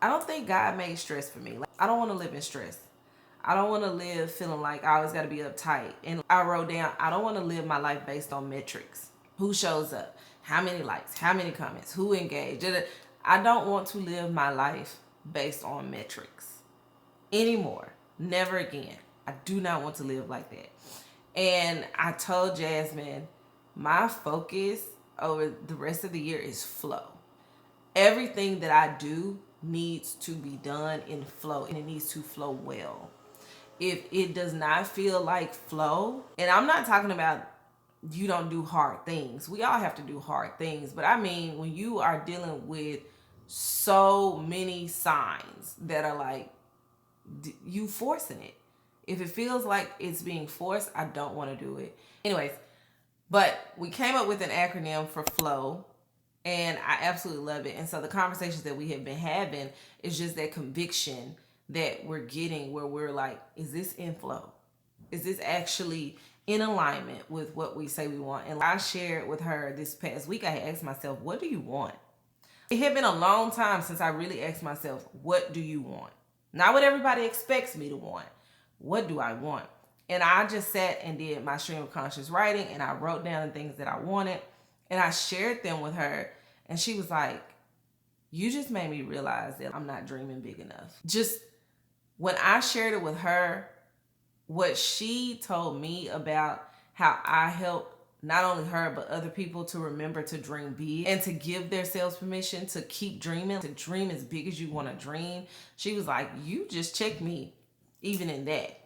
I don't think God made stress for me. Like, I don't want to live in stress. I don't want to live feeling like I always got to be uptight. And I wrote down, I don't want to live my life based on metrics. Who shows up? How many likes? How many comments? Who engaged? I don't want to live my life based on metrics anymore. Never again. I do not want to live like that. And I told Jasmine, my focus over the rest of the year is flow. Everything that I do needs to be done in flow, and it needs to flow well. If it does not feel like flow, and I'm not talking about you don't do hard things. We all have to do hard things. But I mean, when you are dealing with so many signs that are like, you forcing it. If it feels like it's being forced, I don't want to do it. Anyways, but we came up with an acronym for FLOW, and I absolutely love it. And so the conversations that we have been having is just that conviction that we're getting, where we're like, is this in flow? Is this actually in alignment with what we say we want? And I shared with her this past week, I had asked myself, what do you want? It had been a long time since I really asked myself, what do you want? Not what everybody expects me to want. What do I want? And I just sat and did my stream of conscious writing, and I wrote down the things that I wanted, and I shared them with her. And she was like, you just made me realize that I'm not dreaming big enough. Just when I shared it with her, what she told me about how I help not only her, but other people to remember to dream big and to give themselves permission to keep dreaming, to dream as big as you want to dream. She was like, you just checked me even in that.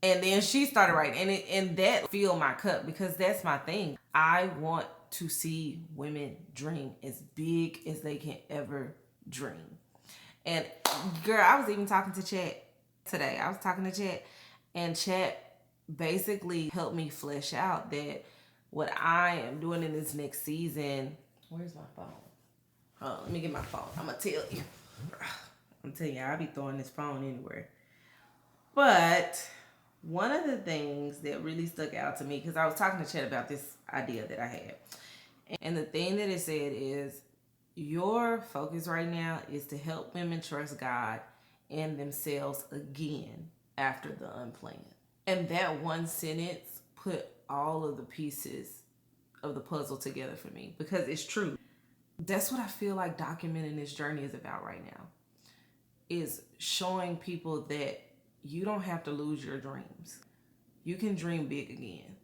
And then she started writing, and that filled my cup, because that's my thing. I want to see women dream as big as they can ever dream. And girl, I was even talking to Chat today. I was talking to Chat, and Chat basically helped me flesh out that what I am doing in this next season. Where's my phone? Oh, let me get my phone. I'm gonna tell you. I'm telling you, I'll be throwing this phone anywhere. But one of the things that really stuck out to me, because I was talking to Chet about this idea that I had, and the thing that it said is, your focus right now is to help women trust God and themselves again after the unplanned. And that one sentence put all of the pieces of the puzzle together for me, because it's true. That's what I feel like documenting this journey is about right now, is showing people that you don't have to lose your dreams. You can dream big again.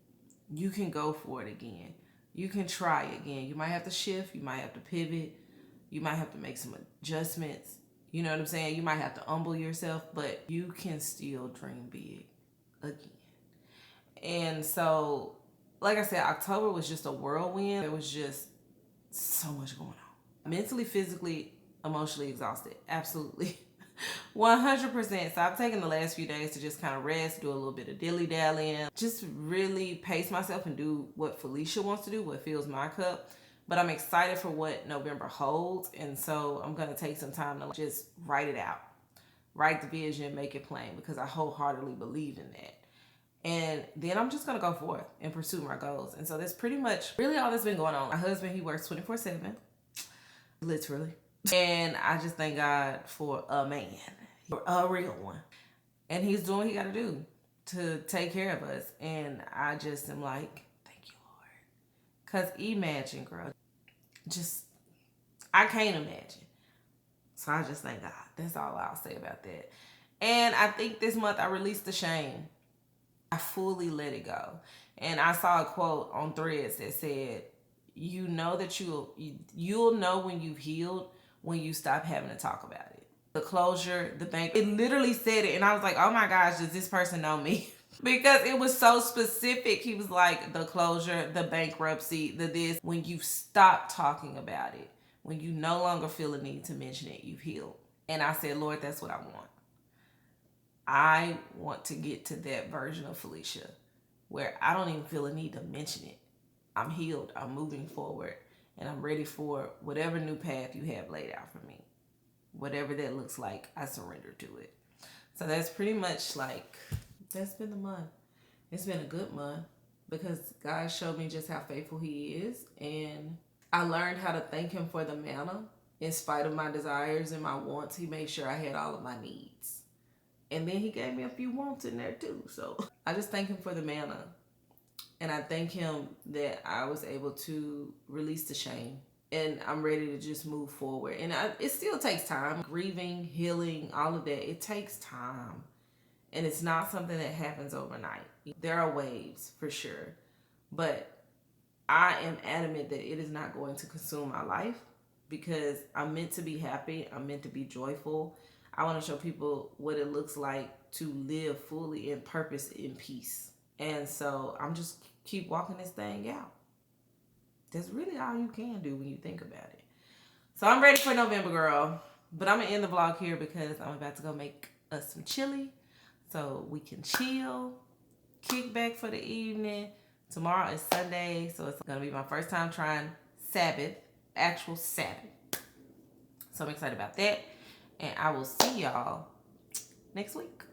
You can go for it again. You can try again. You might have to shift. You might have to pivot. You might have to make some adjustments. You know what I'm saying? You might have to humble yourself, but you can still dream big again. And so, like I said, October was just a whirlwind. There was just so much going on. Mentally, physically, emotionally exhausted. Absolutely. 100%. So I've taken the last few days to just kind of rest, do a little bit of dilly-dallying, just really pace myself and do what Felicia wants to do, what fills my cup. But I'm excited for what November holds. And so I'm going to take some time to just write it out. Write the vision, make it plain, because I wholeheartedly believe in that. And then I'm just going to go forth and pursue my goals. And so that's pretty much really all that's been going on. My husband, he works 24/7, literally. And I just thank God for a man, a real one. And he's doing what he got to do to take care of us. And I just am like, thank you, Lord. Because imagine, girl, just, I can't imagine. So I just thank God. That's all I'll say about that. And I think this month I released the shame. I fully let it go. And I saw a quote on Threads that said, you know that you'll know when you've healed when you stop having to talk about it. The closure, the bank, it literally said it. And I was like, oh my gosh, does this person know me? Because it was so specific. He was like, the closure, the bankruptcy, the this. When you stop talking about it, when you no longer feel a need to mention it, you've healed. And I said, Lord, that's what I want. I want to get to that version of Felicia where I don't even feel a need to mention it. I'm healed. I'm moving forward. And I'm ready for whatever new path you have laid out for me. Whatever that looks like, I surrender to it. So that's pretty much like, that's been the month. It's been a good month because God showed me just how faithful he is. And I learned how to thank him for the manna. In spite of my desires and my wants, he made sure I had all of my needs. And then he gave me a few wants in there too. So I just thank him for the manna. And I thank him that I was able to release the shame. And I'm ready to just move forward. And it still takes time. Grieving, healing, all of that, it takes time. And it's not something that happens overnight. There are waves, for sure. But I am adamant that it is not going to consume my life because I'm meant to be happy. I'm meant to be joyful. I want to show people what it looks like to live fully in purpose, in peace. And so I'm just keep walking this thing out. That's really all you can do when you think about it. So I'm ready for November, girl. But I'm going to end the vlog here because I'm about to go make us some chili so we can chill, kick back for the evening. Tomorrow is Sunday, so it's going to be my first time trying Sabbath, actual Sabbath. So I'm excited about that. And I will see y'all next week.